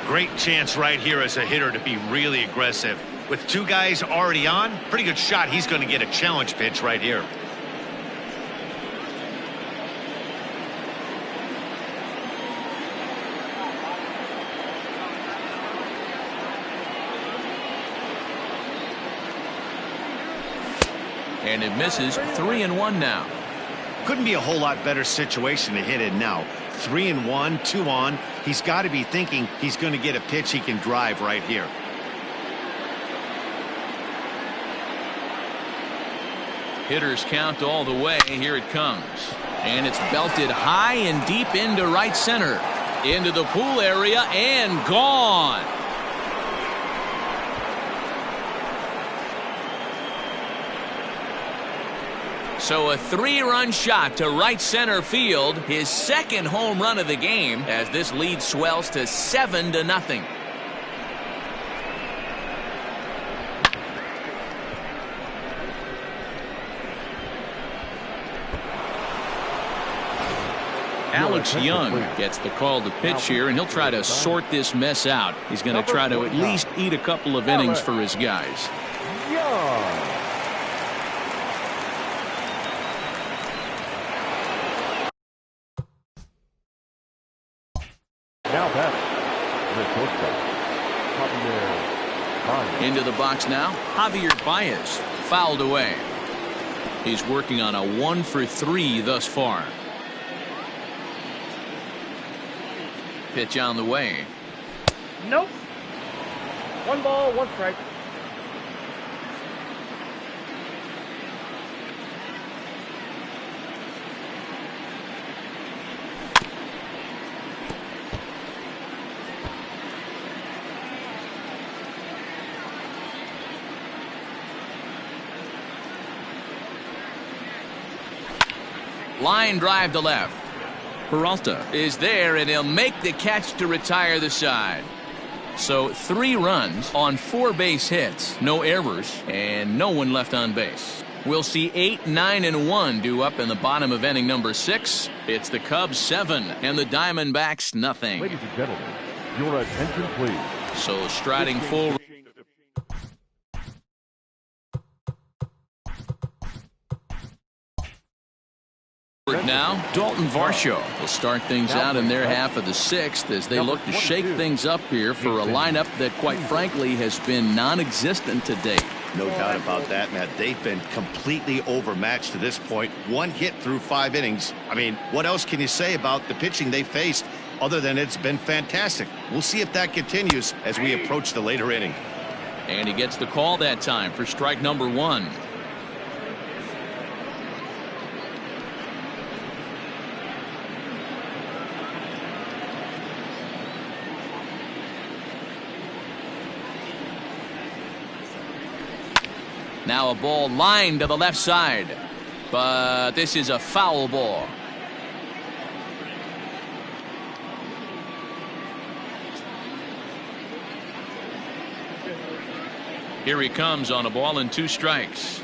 Great chance right here as a hitter to be really aggressive. With two guys already on, pretty good shot. He's going to get a challenge pitch right here. And it misses. 3-1 now. Couldn't be a whole lot better situation to hit in now. 3-1, 2 on. He's got to be thinking he's going to get a pitch he can drive right here. Hitters count all the way. Here it comes. And it's belted high and deep into right center. Into the pool area and gone. So a 3-run shot to right center field, his second home run of the game, as this lead swells to 7-0. Alex Young gets the call to pitch here, and he'll try to sort this mess out. He's going to try to at least eat a couple of innings for his guys. Young. Now back. Into the box now. Javier Baez fouled away. He's working on a 1-for-3 thus far. Pitch on the way. Nope. 1 ball, 1 strike. Line drive to left. Peralta is there, and he'll make the catch to retire the side. So 3 runs on 4 base hits, no errors, and no one left on base. We'll see 8, 9, and 1 due up in the bottom of inning number 6. It's the Cubs 7 and the Diamondbacks nothing. Ladies and gentlemen, your attention please. So striding forward now, Dalton Varsho will start things out in their half of the 6th as they look to shake things up here for a lineup that, quite frankly, has been non-existent to date. No doubt about that, Matt. They've been completely overmatched to this point. 1 hit through 5 innings. I mean, what else can you say about the pitching they faced other than it's been fantastic? We'll see if that continues as we approach the later inning. And he gets the call that time for strike number 1. Now a ball lined to the left side, but this is a foul ball. Here he comes on a ball and 2 strikes.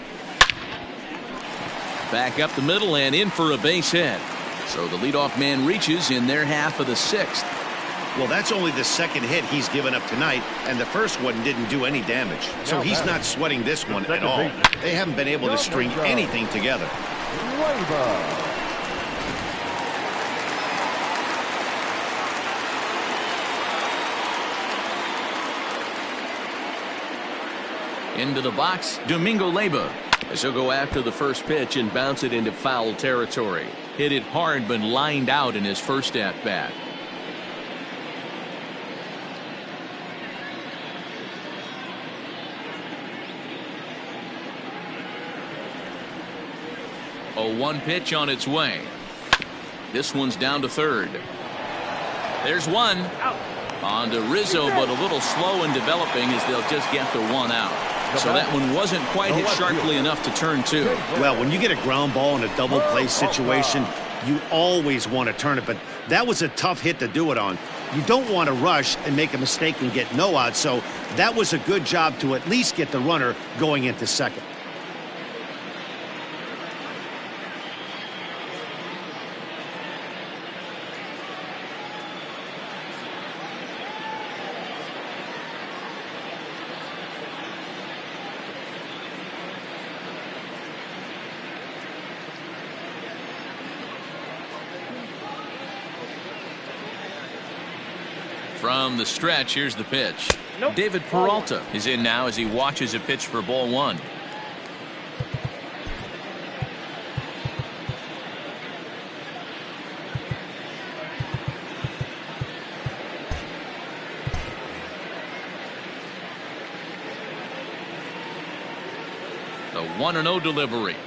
Back up the middle and in for a base hit. So the leadoff man reaches in their half of the 6th. Well, that's only the 2nd hit he's given up tonight, and the first one didn't do any damage. So he's not sweating this one at all. They haven't been able to string anything together. Into the box, Domingo Leyba. As he'll go after the first pitch and bounce it into foul territory. Hit it hard but lined out in his first at-bat. A 1 pitch on its way. This one's down to 3rd. There's 1. On to Rizzo, but a little slow in developing as they'll just get the 1 out. So that one wasn't quite hit sharply enough to turn 2. Well, when you get a ground ball in a double play situation, you always want to turn it, but that was a tough hit to do it on. You don't want to rush and make a mistake and get no out, so that was a good job to at least get the runner going into 2nd. From the stretch, here's the pitch. Nope. David Peralta is in now as he watches a pitch for ball one. The 1-0 delivery.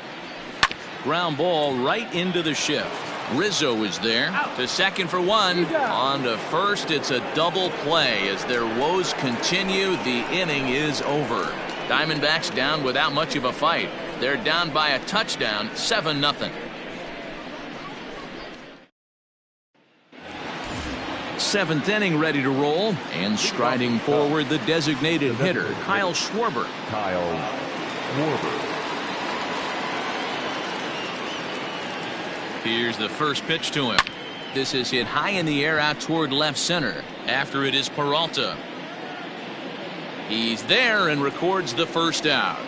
Ground ball right into the shift. Rizzo is there to second for one. On to first. It's a double play as their woes continue. The inning is over. Diamondbacks down without much of a fight. They're down by a touchdown, 7-0. Seventh inning ready to roll, and striding forward the designated hitter Kyle Schwarber. Here's the first pitch to him. This is hit high in the air out toward left center. After it is Peralta. He's there and records the first out.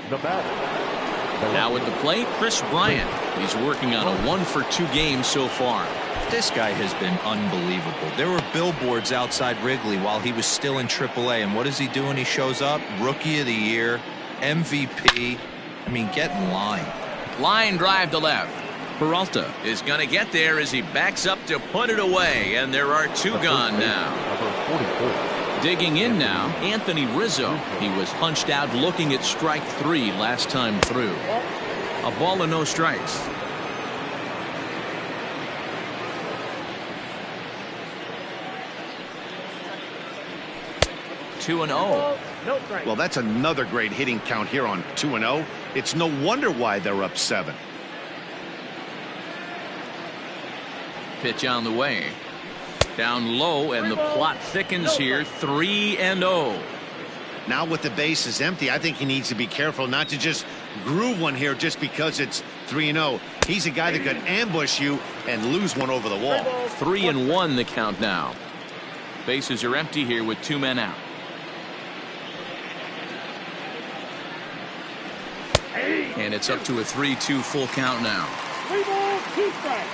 The batter. Now at the plate, Chris Bryant. He's working on a 1-for-2 game so far. This guy has been unbelievable. There were billboards outside Wrigley while he was still in AAA, and what is he doing? He shows up, Rookie of the Year, MVP. I mean, get in line. Line drive to left. Peralta is going to get there as he backs up to put it away, and there are two gone now. Digging in now, Anthony Rizzo. He was hunched out looking at strike 3 last time through. A ball and no strikes. Two and 0. Well, that's another great hitting count here on 2-0. It's no wonder why they're up 7. Pitch on the way. Down low, and the plot thickens here. 3-0. Now with the bases empty, I think he needs to be careful not to just groove one here just because it's 3-0. He's a guy that could ambush you and lose one over the wall. 3-1 the count now. Bases are empty here with 2 men out. And it's up to a 3-2 full count now. 3 balls, 2 strikes.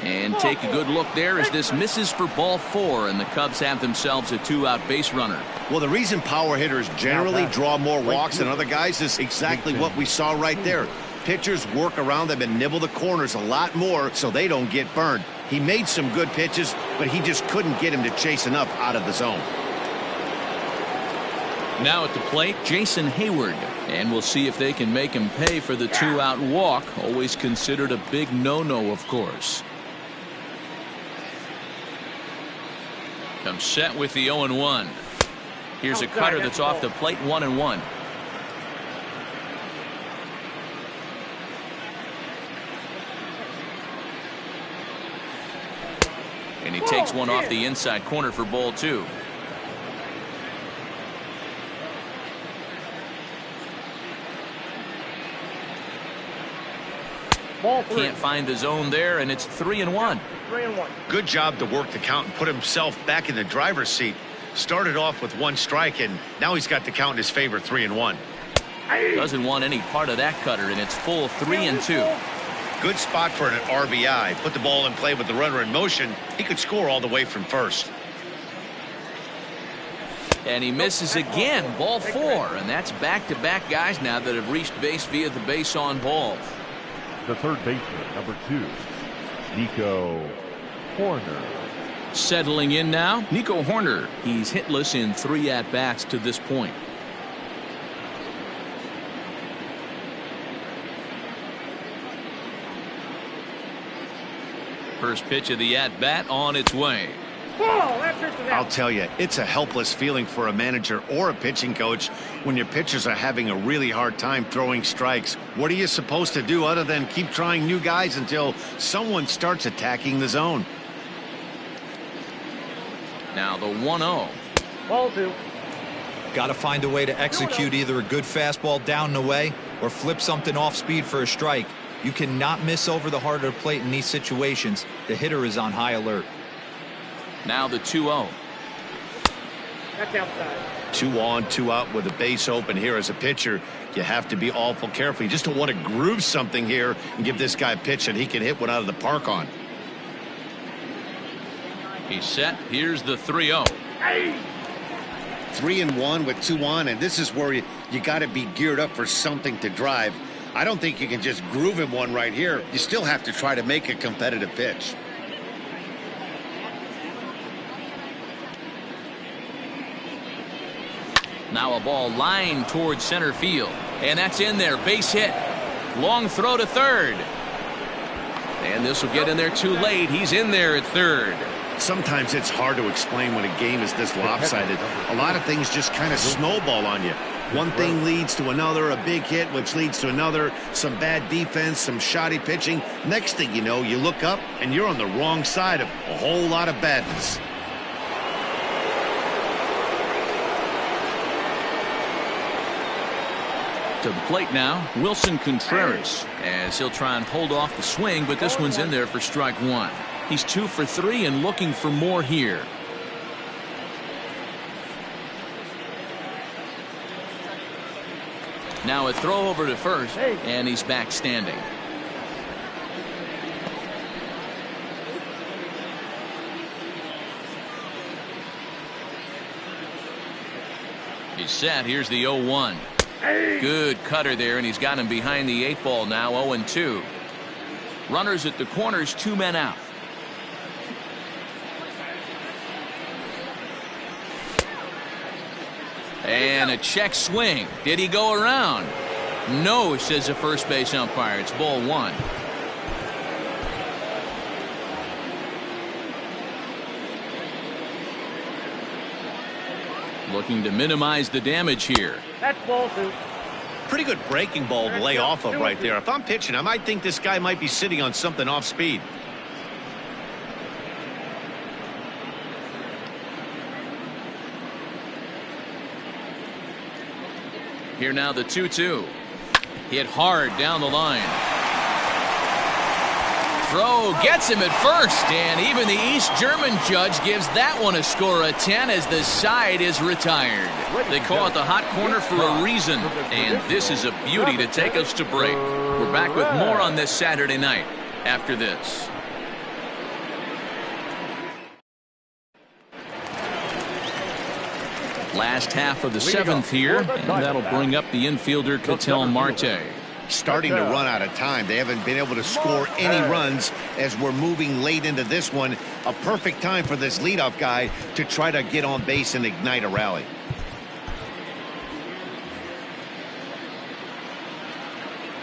And take a good look there as this misses for ball 4, and the Cubs have themselves a 2-out base runner. Well, the reason power hitters generally draw more walks than other guys is exactly what we saw right there. Pitchers work around them and nibble the corners a lot more so they don't get burned. He made some good pitches, but he just couldn't get him to chase enough out of the zone. Now at the plate, Jason Hayward, and we'll see if they can make him pay for the 2-out walk. Always considered a big no-no, of course. Comes set with the 0-1. Here's a cutter that's off the plate, 1-1. And he takes one off the inside corner for ball 2. Can't find the zone there, and it's 3-1. 3-1. Good job to work the count and put himself back in the driver's seat. Started off with 1 strike, and now he's got the count in his favor, 3-1. Doesn't want any part of that cutter, and it's full 3-2. Good spot for an RBI. Put the ball in play with the runner in motion. He could score all the way from first. And he misses again, ball 4, and that's back-to-back guys now that have reached base via the base on balls. The third baseman, number 2, Nico Horner. Settling in now, Nico Horner. He's hitless in 3 at-bats to this point. First pitch of the at-bat on its way. I'll tell you, it's a helpless feeling for a manager or a pitching coach when your pitchers are having a really hard time throwing strikes. What are you supposed to do other than keep trying new guys until someone starts attacking the zone? Now the 1-0. Ball 2. Got to find a way to execute either a good fastball down and away or flip something off speed for a strike. You cannot miss over the heart of the plate in these situations. The hitter is on high alert. Now the 2-0. That's outside. 2 on, 2 out with a base open here. As a pitcher, you have to be awful careful. You just don't want to groove something here and give this guy a pitch that he can hit one out of the park on. He's set. Here's the 3-0. 3-1 with 2 on, and this is where you got to be geared up for something to drive. I don't think you can just groove him one right here. You still have to try to make a competitive pitch. Now a ball lined towards center field, and that's in there. Base hit. Long throw to third, and this will get in there too late. He's in there at third. Sometimes it's hard to explain when a game is this lopsided. A lot of things just kind of snowball on you. One thing leads to another, a big hit, which leads to another, some bad defense, some shoddy pitching. Next thing you know, you look up and you're on the wrong side of a whole lot of badness. To the plate now, Wilson Contreras, as he'll try and hold off the swing, but this one's in there for strike one. He's 2 for 3 and looking for more here. Now a throw over to first, and he's back standing. He's set. Here's the 0-1. Good cutter there, and he's got him behind the 8 ball now. 0-2. Runners at the corners, 2 men out. And a check swing. Did he go around? No, says the first base umpire. It's ball 1. Looking to minimize the damage here. That's ball 2. Pretty good breaking ball to lay off of right there. If I'm pitching, I might think this guy might be sitting on something off speed. Here now the 2-2. Hit hard down the line. Throw gets him at first, and even the East German judge gives that one a score of 10 as the side is retired. They call it the hot corner for a reason, and this is a beauty to take us to break. We're back with more on this Saturday night after this. Last half of the 7th here, and that'll bring up the infielder Ketel Marte. Starting to run out of time. They haven't been able to score any runs as we're moving late into this one. A perfect time for this leadoff guy to try to get on base and ignite a rally.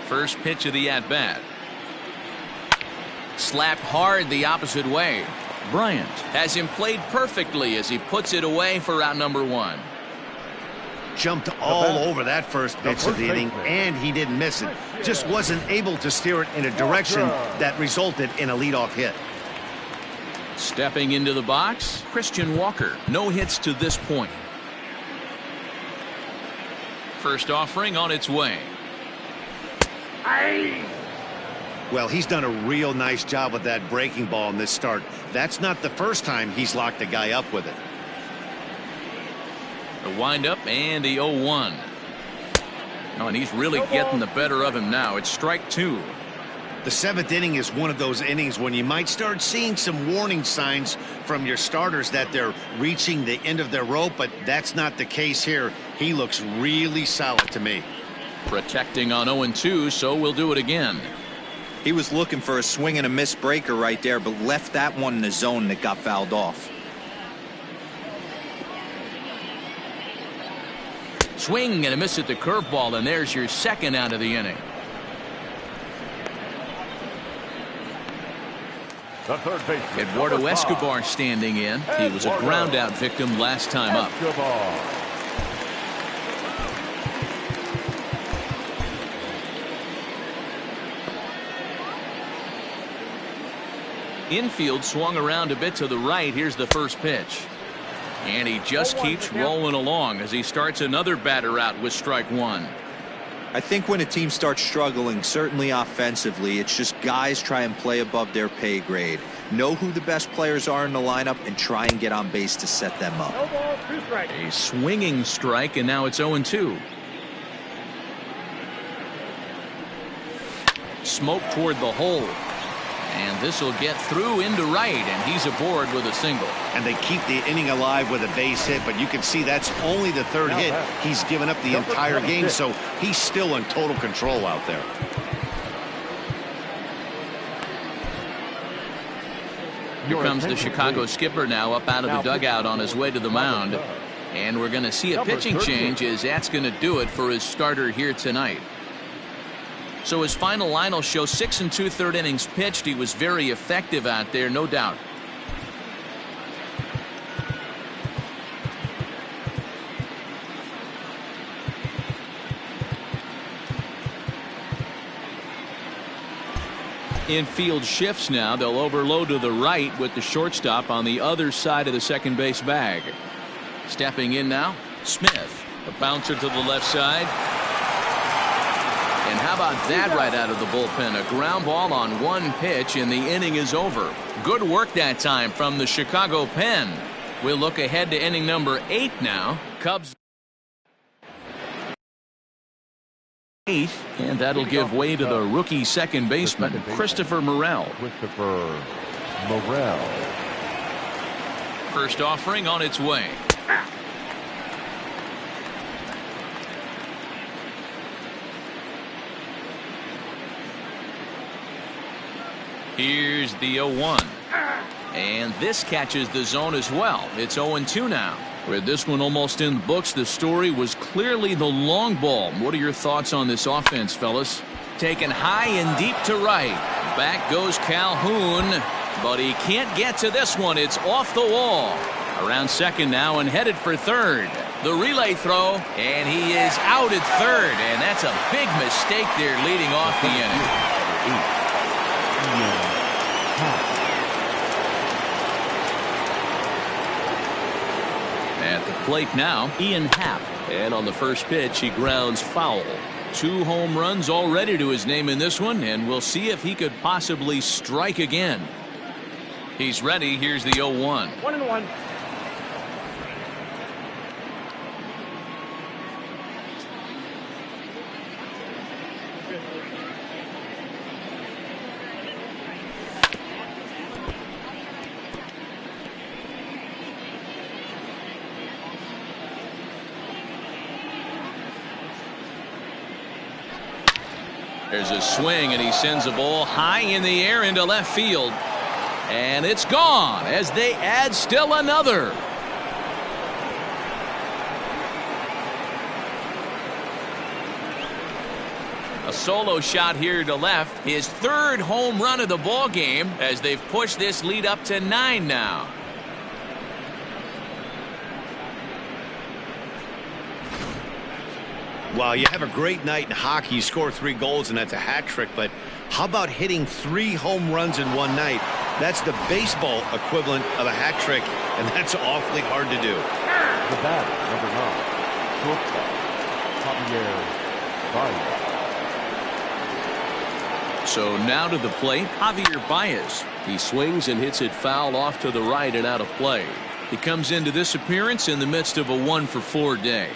First pitch of the at-bat. Slapped hard the opposite way. Bryant has him played perfectly as he puts it away for out number 1. Jumped all over that first pitch of the inning, and he didn't miss it. Just wasn't able to steer it in a direction that resulted in a leadoff hit. Stepping into the box, Christian Walker. No hits to this point. First offering on its way. Well, he's done a real nice job with that breaking ball in this start. That's not the first time he's locked a guy up with it. The windup and the 0-1. Oh, and he's really getting the better of him now. It's strike 2. The 7th inning is one of those innings when you might start seeing some warning signs from your starters that they're reaching the end of their rope, but that's not the case here. He looks really solid to me. Protecting on 0-2, so we'll do it again. He was looking for a swing and a miss breaker right there, but left that one in the zone that got fouled off. Swing and a miss at the curveball, and there's your second out of the inning. The third baseman, Eduardo Escobar standing in. He was a ground out victim last time up. Infield swung around a bit to the right. Here's the first pitch. And he just keeps rolling along as he starts another batter out with strike 1. I think when a team starts struggling, certainly offensively, it's just guys try and play above their pay grade. Know who the best players are in the lineup and try and get on base to set them up. No ball, 2 strikes. A swinging strike, and now it's 0-2. Smoke toward the hole. And this will get through into right, and he's aboard with a single. And they keep the inning alive with a base hit, but you can see that's only the 3rd hit. He's given up the entire game, so he's still in total control out there. Here comes the Chicago skipper now up out of the dugout on his way to the mound. And we're going to see a pitching change, as that's going to do it for his starter here tonight. So his final line will show 6 2/3 innings pitched. He was very effective out there, no doubt. Infield shifts now. They'll overload to the right with the shortstop on the other side of the second base bag. Stepping in now, Smith. A bouncer to the left side. And how about that right out of the bullpen? A ground ball on one pitch, and the inning is over. Good work that time from the Chicago pen. We'll look ahead to inning number 8 now. Cubs 8, and that'll give way to the rookie second baseman, Christopher Morel. First offering on its way. Here's the 0-1. And this catches the zone as well. It's 0-2 now. With this one almost in the books, the story was clearly the long ball. What are your thoughts on this offense, fellas? Taken high and deep to right. Back goes Calhoun, but he can't get to this one. It's off the wall. Around second now and headed for third. The relay throw, and he is out at third, and that's a big mistake there leading off the inning. At the plate now, Ian Happ. And on the first pitch, he grounds foul. 2 home runs already to his name in this one, and we'll see if he could possibly strike again. He's ready. Here's the 0-1. 1-1. There's a swing, and he sends a ball high in the air into left field. And it's gone as they add still another. A solo shot here to left. His 3rd home run of the ball game as they've pushed this lead up to 9 now. Well, you have a great night in hockey. You score 3 goals, and that's a hat trick. But how about hitting 3 home runs in one night? That's the baseball equivalent of a hat trick, and that's awfully hard to do. The batter, number 9, shortstop, Javier Baez. So now to the plate, Javier Baez. He swings and hits it foul off to the right and out of play. He comes into this appearance in the midst of a 1-for-4 day.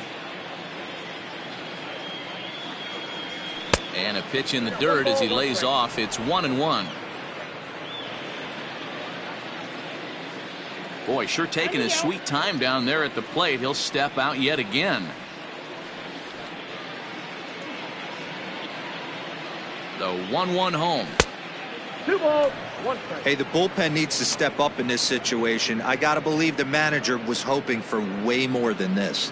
And a pitch in the dirt as he lays off. It's 1-1. Boy, sure taking his sweet time down there at the plate. He'll step out yet again. The 1-1 home. 2 balls, 1 strike. Hey, the bullpen needs to step up in this situation. I gotta believe the manager was hoping for way more than this.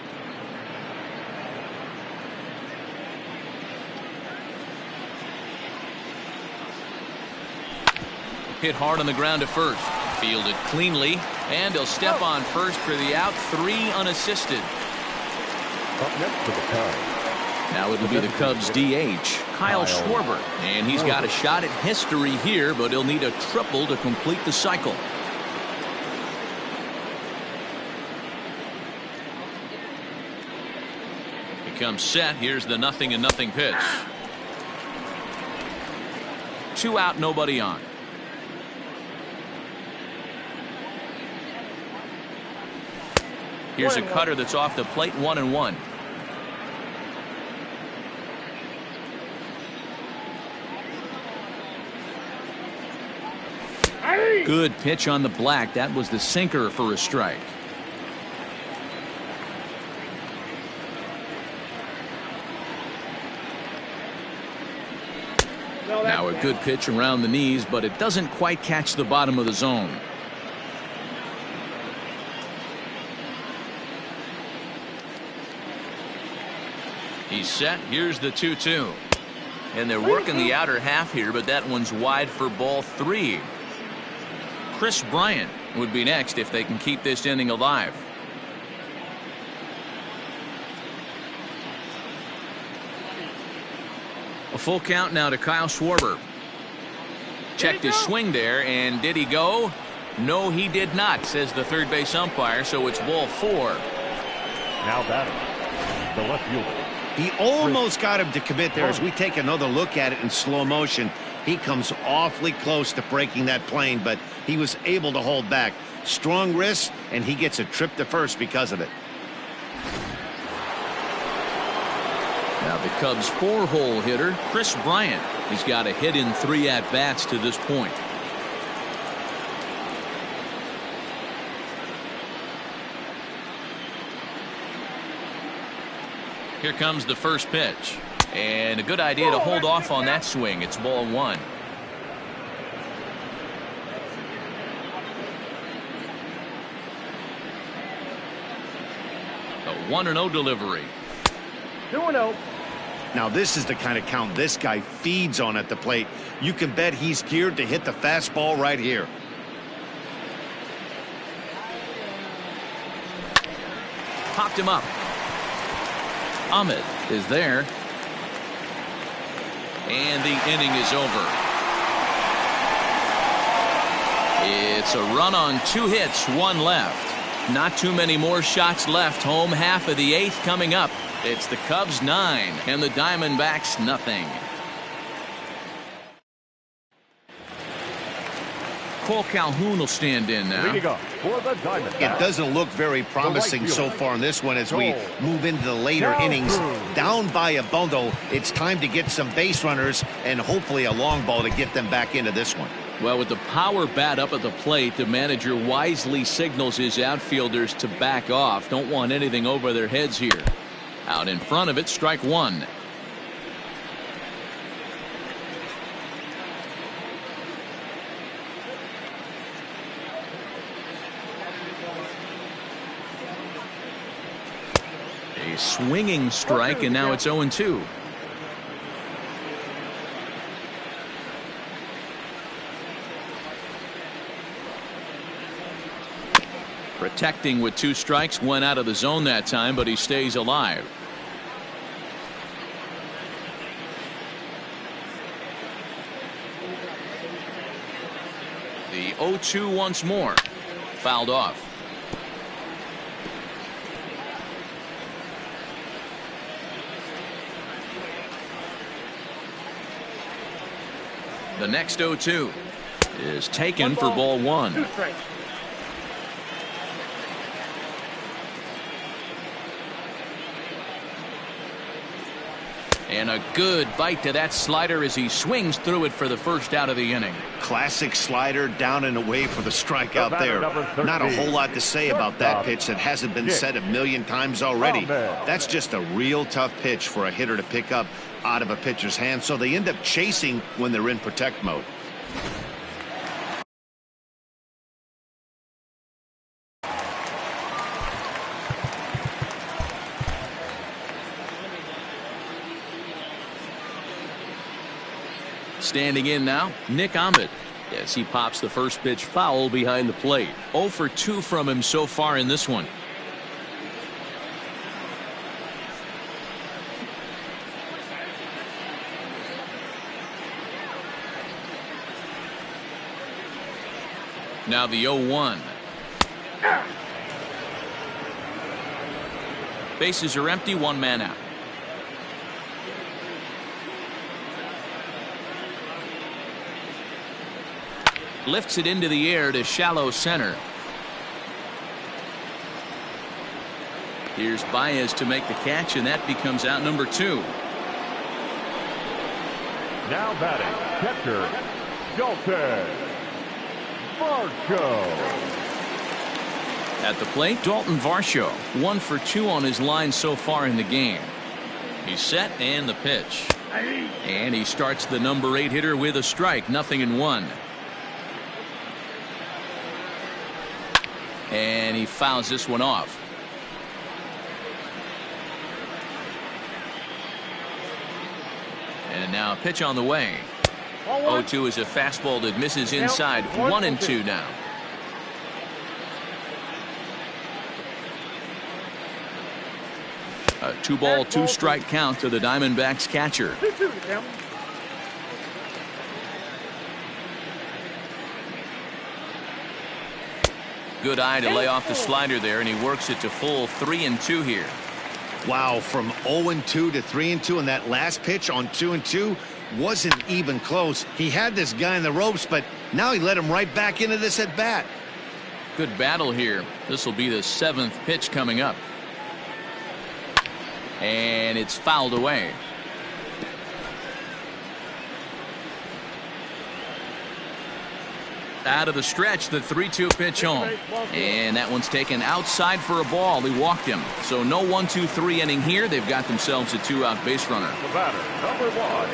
Hit hard on the ground to first. Fielded cleanly, and he'll step on first for the out. 3 unassisted. Up next for the Cubs. Now it'll be the Cubs DH, Kyle Schwarber. And he's got a shot at history here, but he'll need a triple to complete the cycle. He comes set. Here's the 0-0 pitch. 2 out, nobody on. Here's a cutter that's off the plate, 1-1. Good pitch on the black. That was the sinker for a strike. Now a good pitch around the knees, but it doesn't quite catch the bottom of the zone. He's set. Here's the 2-2. And they're working the outer half here, but that one's wide for ball 3. Chris Bryant would be next if they can keep this inning alive. A full count now to Kyle Schwarber. Checked his swing there, and did he go? No, he did not, says the third base umpire, so it's ball 4. Now batting, the left fielder. He almost got him to commit there. As we take another look at it in slow motion, he comes awfully close to breaking that plane, but he was able to hold back. Strong wrist, and he gets a trip to first because of it. Now the Cubs' 4-hole hitter, Chris Bryant. He's got a hit in 3 at-bats to this point. Here comes the first pitch. And a good idea to hold off on that swing. It's ball 1. A 1-0 delivery. 2-0. Now this is the kind of count this guy feeds on at the plate. You can bet he's geared to hit the fastball right here. Popped him up. Ahmed is there. And the inning is over. It's a run on 2 hits, 1 left. Not too many more shots left. Home half of the 8th coming up. It's the Cubs 9 and the Diamondbacks nothing. Cole Calhoun will stand in now. Leading up for the Diamondbacks. It doesn't look very promising so far in this one as we move into the later innings. Down by a bundle, it's time to get some base runners and hopefully a long ball to get them back into this one. Well, with the power bat up at the plate, the manager wisely signals his outfielders to back off. Don't want anything over their heads here. Out in front of it, strike 1. A swinging strike, and now it's 0-2. Protecting with 2 strikes, went out of the zone that time, but he stays alive. The 0-2 once more. Fouled off. The next 0-2 is taken for ball 1. 2 strikes. And a good bite to that slider as he swings through it for the first out of the inning. Classic slider down and away for the strike out there. Not a whole lot to say about that pitch that hasn't been said a million times already. That's just a real tough pitch for a hitter to pick up out of a pitcher's hand, so they end up chasing when they're in protect mode. Standing in now, Nick Ahmed, as he pops the first pitch foul behind the plate. 0 for 2 from him so far in this one. Now the 0-1. Bases are empty, 1 man out. Lifts it into the air to shallow center. Here's Baez to make the catch, and that becomes out number 2. Now batting, catcher, Dalton Varsho. At the plate, Dalton Varsho, 1 for 2 on his line so far in the game. He's set, and the pitch. And he starts the number 8 hitter with a strike, 0-1. And he fouls this one off. And now a pitch on the way. 0-2 is a fastball that misses inside. 1-2 now. A 2-ball, 2-strike count to the Diamondbacks catcher. Good eye to lay off the slider there, and he works it to full 3-2 here. Wow, from 0-2 to 3-2, and that last pitch on 2-2 wasn't even close. He had this guy in the ropes, but now he let him right back into this at bat. Good battle here. This will be the 7th pitch coming up. And it's fouled away. Out of the stretch, the 3-2 pitch home. And that one's taken outside for a ball. He walked him. So no 1-2-3 inning here. They've got themselves a 2-out base runner. The batter, number 1,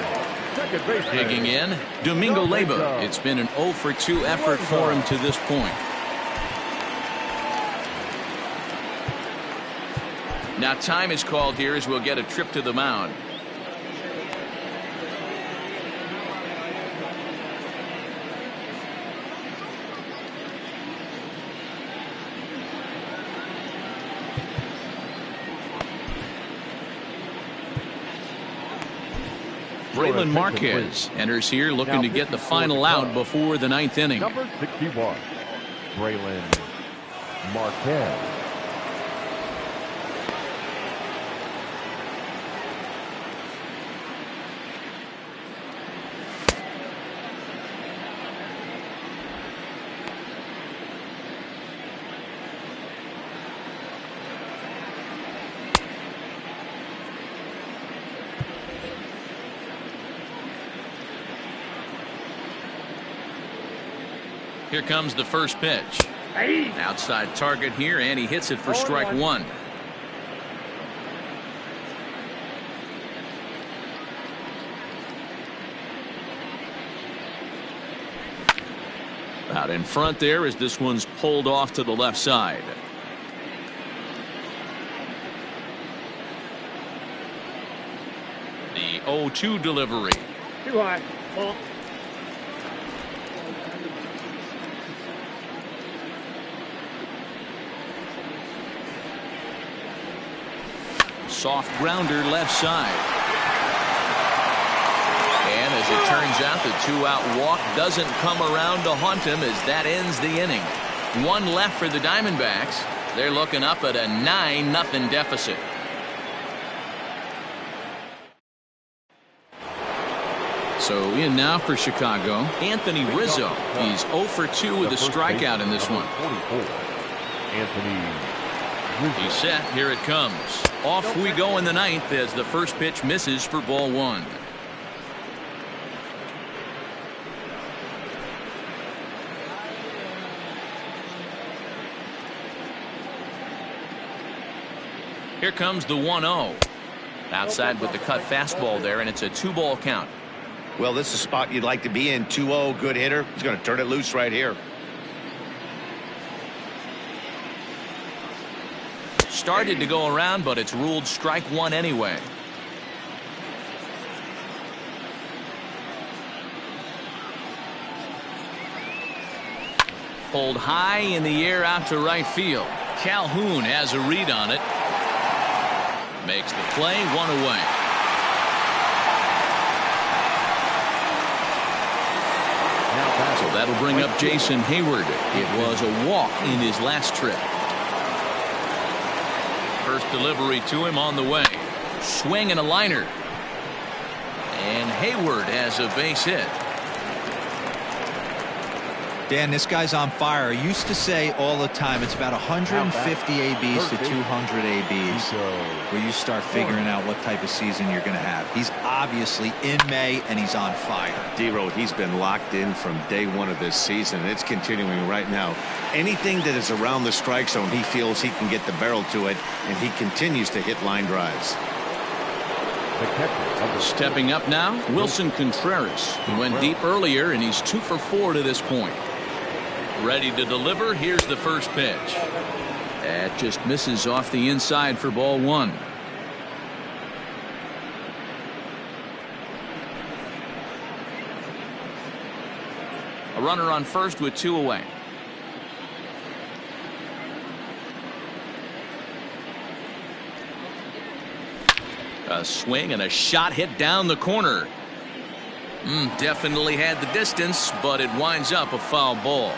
second baseman. Digging in, Domingo Leyba. It's been an 0 for 2 effort for him to this point. Now time is called here as we'll get a trip to the mound. Braylon Marquez enters here looking to get the final out before the 9th inning. Number 61, Braylon Marquez. Here comes the first pitch. Outside target here, and he hits it for strike 1. Out in front there as this one's pulled off to the left side. The 0-2 delivery. Too high. Ball. Soft grounder left side. And as it turns out, the 2-out walk doesn't come around to haunt him as that ends the inning. 1 left for the Diamondbacks. They're looking up at a 9-0 deficit. So in now for Chicago, Anthony Rizzo. He's 0 for 2 with a strikeout in this one. Anthony. He's set. Here it comes. Off we go in the 9th as the first pitch misses for ball 1. Here comes the 1-0. Outside with the cut fastball there, and it's a 2-ball count. Well, this is a spot you'd like to be in. 2-0, good hitter. He's going to turn it loose right here. Started to go around, but it's ruled strike 1 anyway. Pulled high in the air out to right field. Calhoun has a read on it. Makes the play, 1 away. So that'll bring up Jason Hayward. It was a walk in his last trip. First delivery to him on the way. Swing and a liner. And Hayward has a base hit. Dan, this guy's on fire. I used to say all the time it's about 150 ABs to 200 ABs where you start figuring out what type of season you're going to have. He's obviously in May, and he's on fire. D-Road, he's been locked in from day one of this season, and it's continuing right now. Anything that is around the strike zone, he feels he can get the barrel to it, and he continues to hit line drives. Stepping up now, Wilson Contreras. He went deep earlier, and he's 2 for 4 to this point. Ready to deliver. Here's the first pitch. That just misses off the inside for ball 1. A runner on first with 2 away. A swing and a shot hit down the corner. Definitely had the distance, but it winds up a foul ball.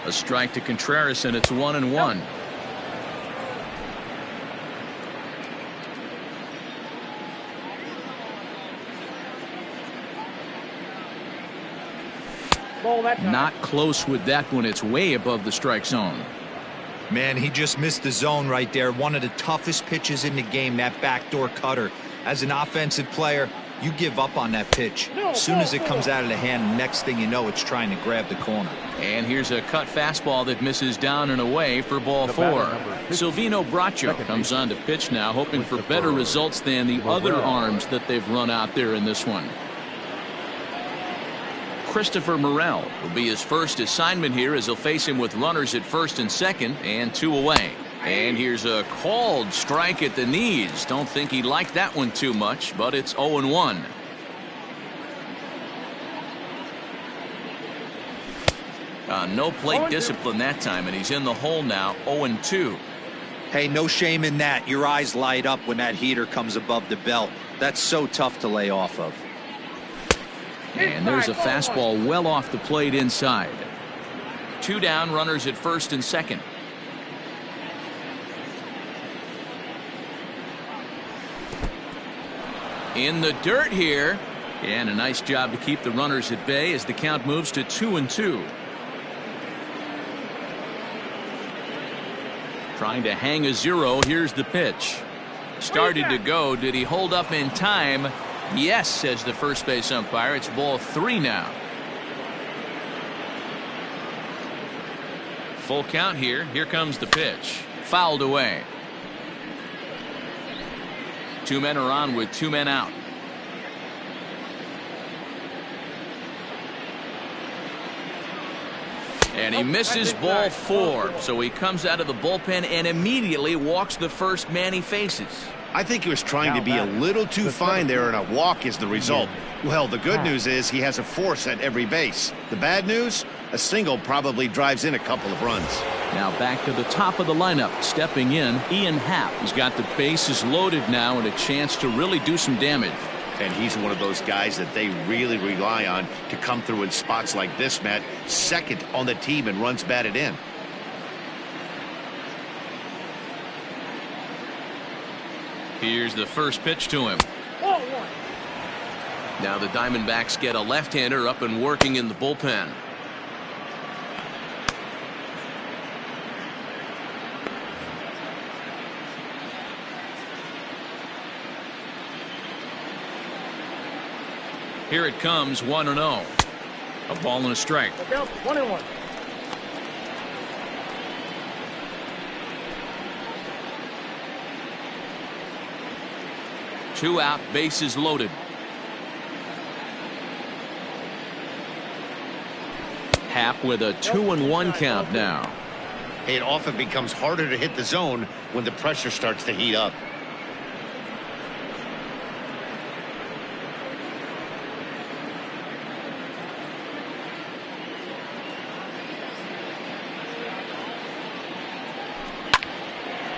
A strike to Contreras, and it's 1-1. Not close with that one. It's way above the strike zone. Man, he just missed the zone right there. One of the toughest pitches in the game, that backdoor cutter. As an offensive player, you give up on that pitch. As soon as it comes out of the hand, next thing you know, it's trying to grab the corner. And here's a cut fastball that misses down and away for ball 4. Silvino Bracho comes on to pitch now, hoping for better results than the other arms that they've run out there in this one. Christopher Morel will be his first assignment here, as he'll face him with runners at first and second and 2 away. And here's a called strike at the knees. Don't think he liked that one too much, but it's 0-1. No plate discipline that time, and he's in the hole now. 0-2. Hey, no shame in that. Your eyes light up when that heater comes above the belt. That's so tough to lay off of. And there's a fastball well off the plate inside. 2 down, runners at first and second. In the dirt here, and a nice job to keep the runners at bay as the count moves to 2-2. Trying to hang a 0. Here's the pitch. Started to go. Did he hold up in time? Yes, says the first base umpire. It's ball 3 now. Full count here. Here comes the pitch. Fouled away. 2 men are on with 2 men out. And he misses ball 4. So he comes out of the bullpen and immediately walks the first man he faces. I think he was trying to be a little too fine there, and a walk is the result. Well, the good news is he has a force at every base. The bad news? A single probably drives in a couple of runs. Now back to the top of the lineup. Stepping in, Ian Happ. He's got the bases loaded now and a chance to really do some damage. And he's one of those guys that they really rely on to come through in spots like this, Matt. Second on the team and runs batted in. Here's the first pitch to him. Now the Diamondbacks get a left-hander up and working in the bullpen. Here it comes, 1-0. A ball and a strike. 1-1. Two out, bases loaded. Happ with a 2-1 count now. It often becomes harder to hit the zone when the pressure starts to heat up.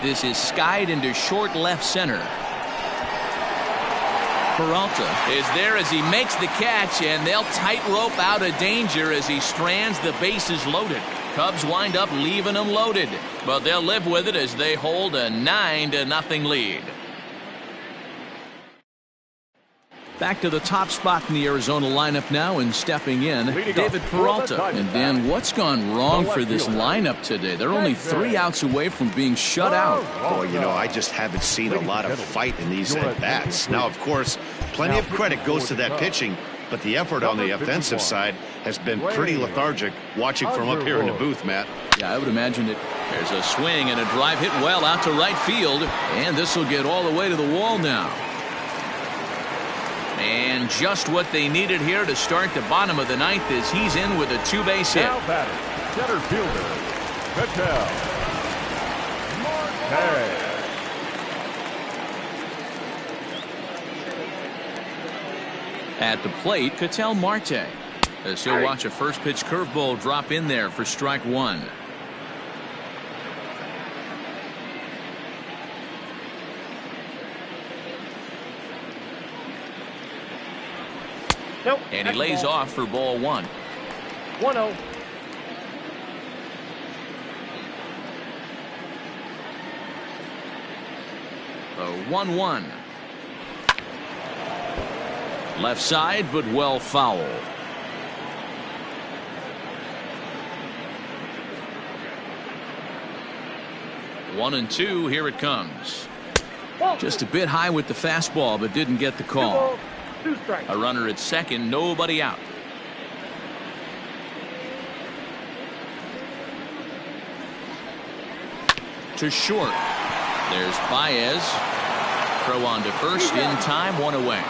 This is skied into short left center. Peralta is there as he makes the catch, and they'll tightrope out of danger as he strands the bases loaded. Cubs wind up leaving them loaded, but they'll live with it as they hold a 9-0 lead. Back to the top spot in the Arizona lineup now, and stepping in, David Peralta. And Dan, what's gone wrong for this lineup today? They're only 3 outs away from being shut out. Boy, you know, I just haven't seen a lot of fight in these at-bats. Now, of course, plenty of credit goes to that pitching, but the effort on the offensive side has been pretty lethargic watching from up here in the booth, Matt. Yeah, I would imagine it. There's a swing and a drive hit well out to right field, and this will get all the way to the wall now. And just what they needed here to start the bottom of the ninth as he's in with a 2-base hit. Now batting, center fielder, Patel. Marte. At the plate, Ketel Marte, as he'll watch a first pitch curveball drop in there for strike 1. Nope. And he lays off for ball 1. 1-0. The 1-1. Left side, but well foul. One and two, here it comes. Just a bit high with the fastball, but didn't get the call. 2 strikes. A runner at second, nobody out. To short. There's Baez. Throw on to first in time, 1 away.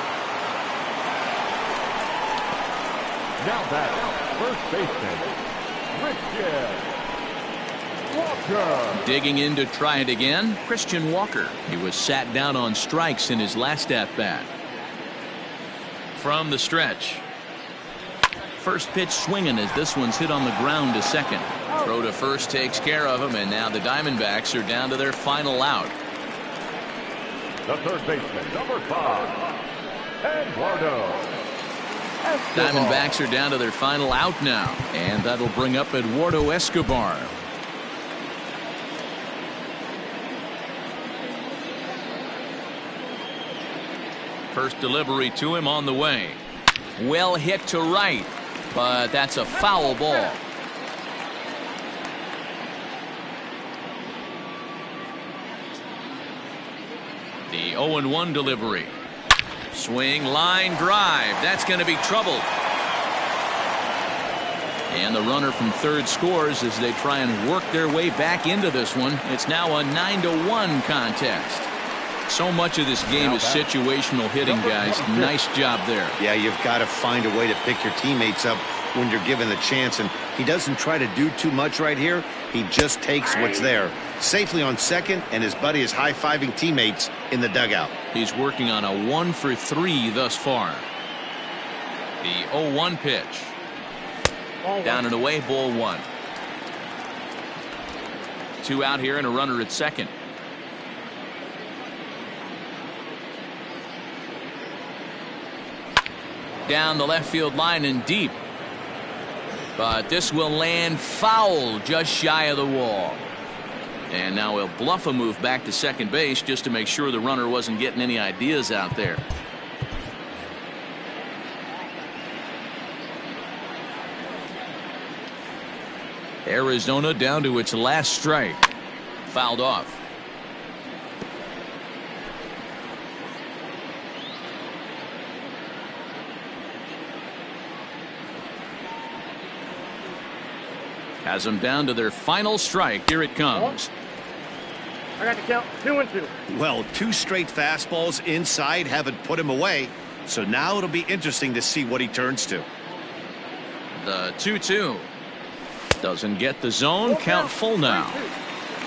Now batting, first baseman, Christian Walker. Digging in to try it again, Christian Walker. He was sat down on strikes in his last at-bat. From the stretch. First pitch swinging as this one's hit on the ground to second. Throw to first takes care of him, and now the Diamondbacks are down to their final out. The third baseman, number 5, Eduardo. Diamondbacks are down to their final out now, and that'll bring up Eduardo Escobar. First delivery to him on the way. Well hit to right, but that's a foul ball. The 0-1 delivery. Swing, line, drive. That's going to be trouble. And the runner from third scores as they try and work their way back into this one. It's now a 9-1 contest. So much of this game is situational hitting, guys. Nice job there. Yeah, you've got to find a way to pick your teammates up when you're given the chance, and he doesn't try to do too much right here. He just takes what's there. Safely on second, and his buddy is high-fiving teammates in the dugout. He's working on a 1-for-3 thus far. The 0-1 pitch. Down and away, ball 1. 2 out here and a runner at second. Down the left field line and deep. But this will land foul just shy of the wall. And now he'll bluff a move back to second base just to make sure the runner wasn't getting any ideas out there. Arizona down to its last strike. Fouled off. Has them down to their final strike. Here it comes. I got to count 2-2. Well, 2 straight fastballs inside haven't put him away, so now it'll be interesting to see what he turns to. The 2-2. Doesn't get the zone. Count full now.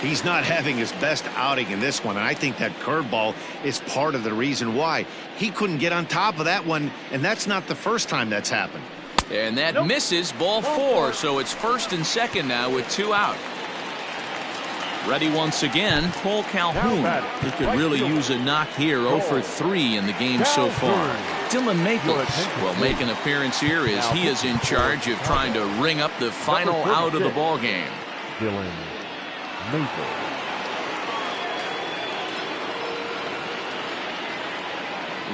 He's not having his best outing in this one, and I think that curveball is part of the reason why. He couldn't get on top of that one, and that's not the first time that's happened. And that misses, ball 4, so it's first and second now with 2 out. Ready once again, Paul Calhoun. He could really use a knock here. 0-for-3 in the game so far. Dylan Maples will make an appearance here as he is in charge of trying to ring up the final out of the ball game. Dylan Maples.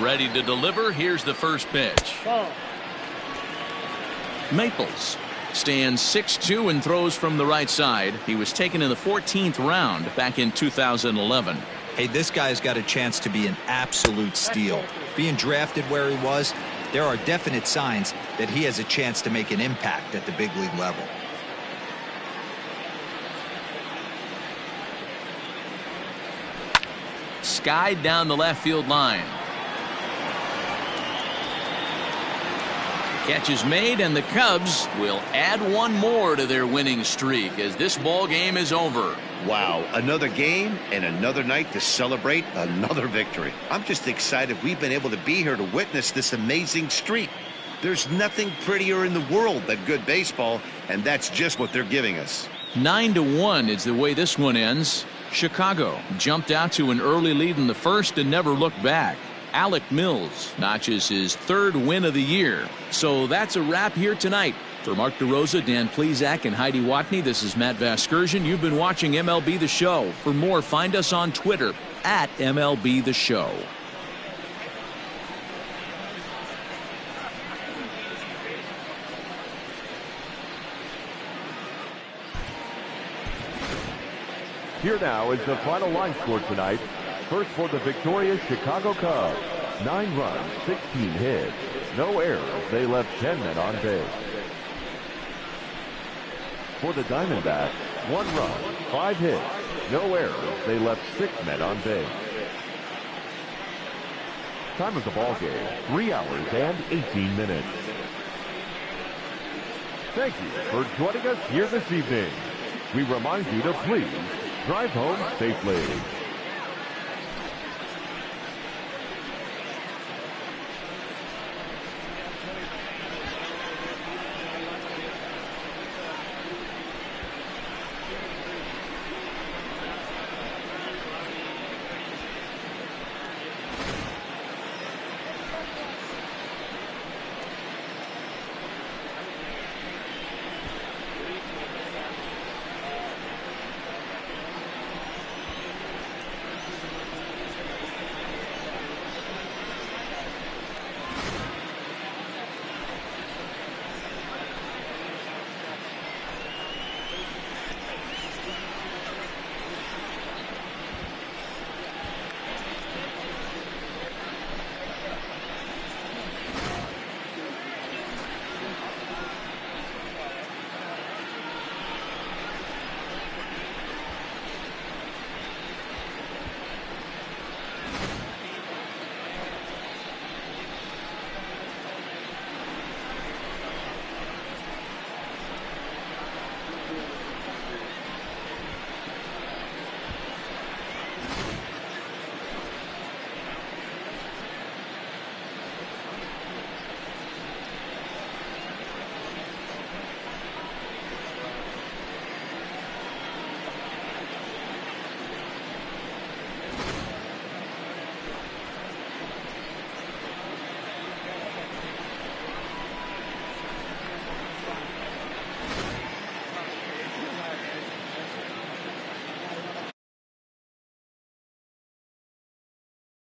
Ready to deliver. Here's the first pitch. Ball. Maples stands 6'2" and throws from the right side. He was taken in the 14th round back in 2011. Hey, this guy's got a chance to be an absolute steal. Being drafted where he was, there are definite signs that he has a chance to make an impact at the big league level. Skied down the left field line. Catch is made, and the Cubs will add one more to their winning streak as this ball game is over. Wow, another game and another night to celebrate another victory. I'm just excited we've been able to be here to witness this amazing streak. There's nothing prettier in the world than good baseball, and that's just what they're giving us. 9-1 is the way this one ends. Chicago jumped out to an early lead in the first and never looked back. Alec Mills notches his 3rd win of the year. So that's a wrap here tonight. For Mark DeRosa, Dan Plesac, and Heidi Watney, this is Matt Vasgersian. You've been watching MLB The Show. For more, find us on Twitter at MLB The Show. Here now is the final line score tonight. First for the victorious Chicago Cubs. 9 runs, 16 hits. No errors. They left 10 men on base. For the Diamondbacks, 1 run, 5 hits. No errors. They left 6 men on base. Time of the ball game, 3 hours and 18 minutes. Thank you for joining us here this evening. We remind you to please drive home safely.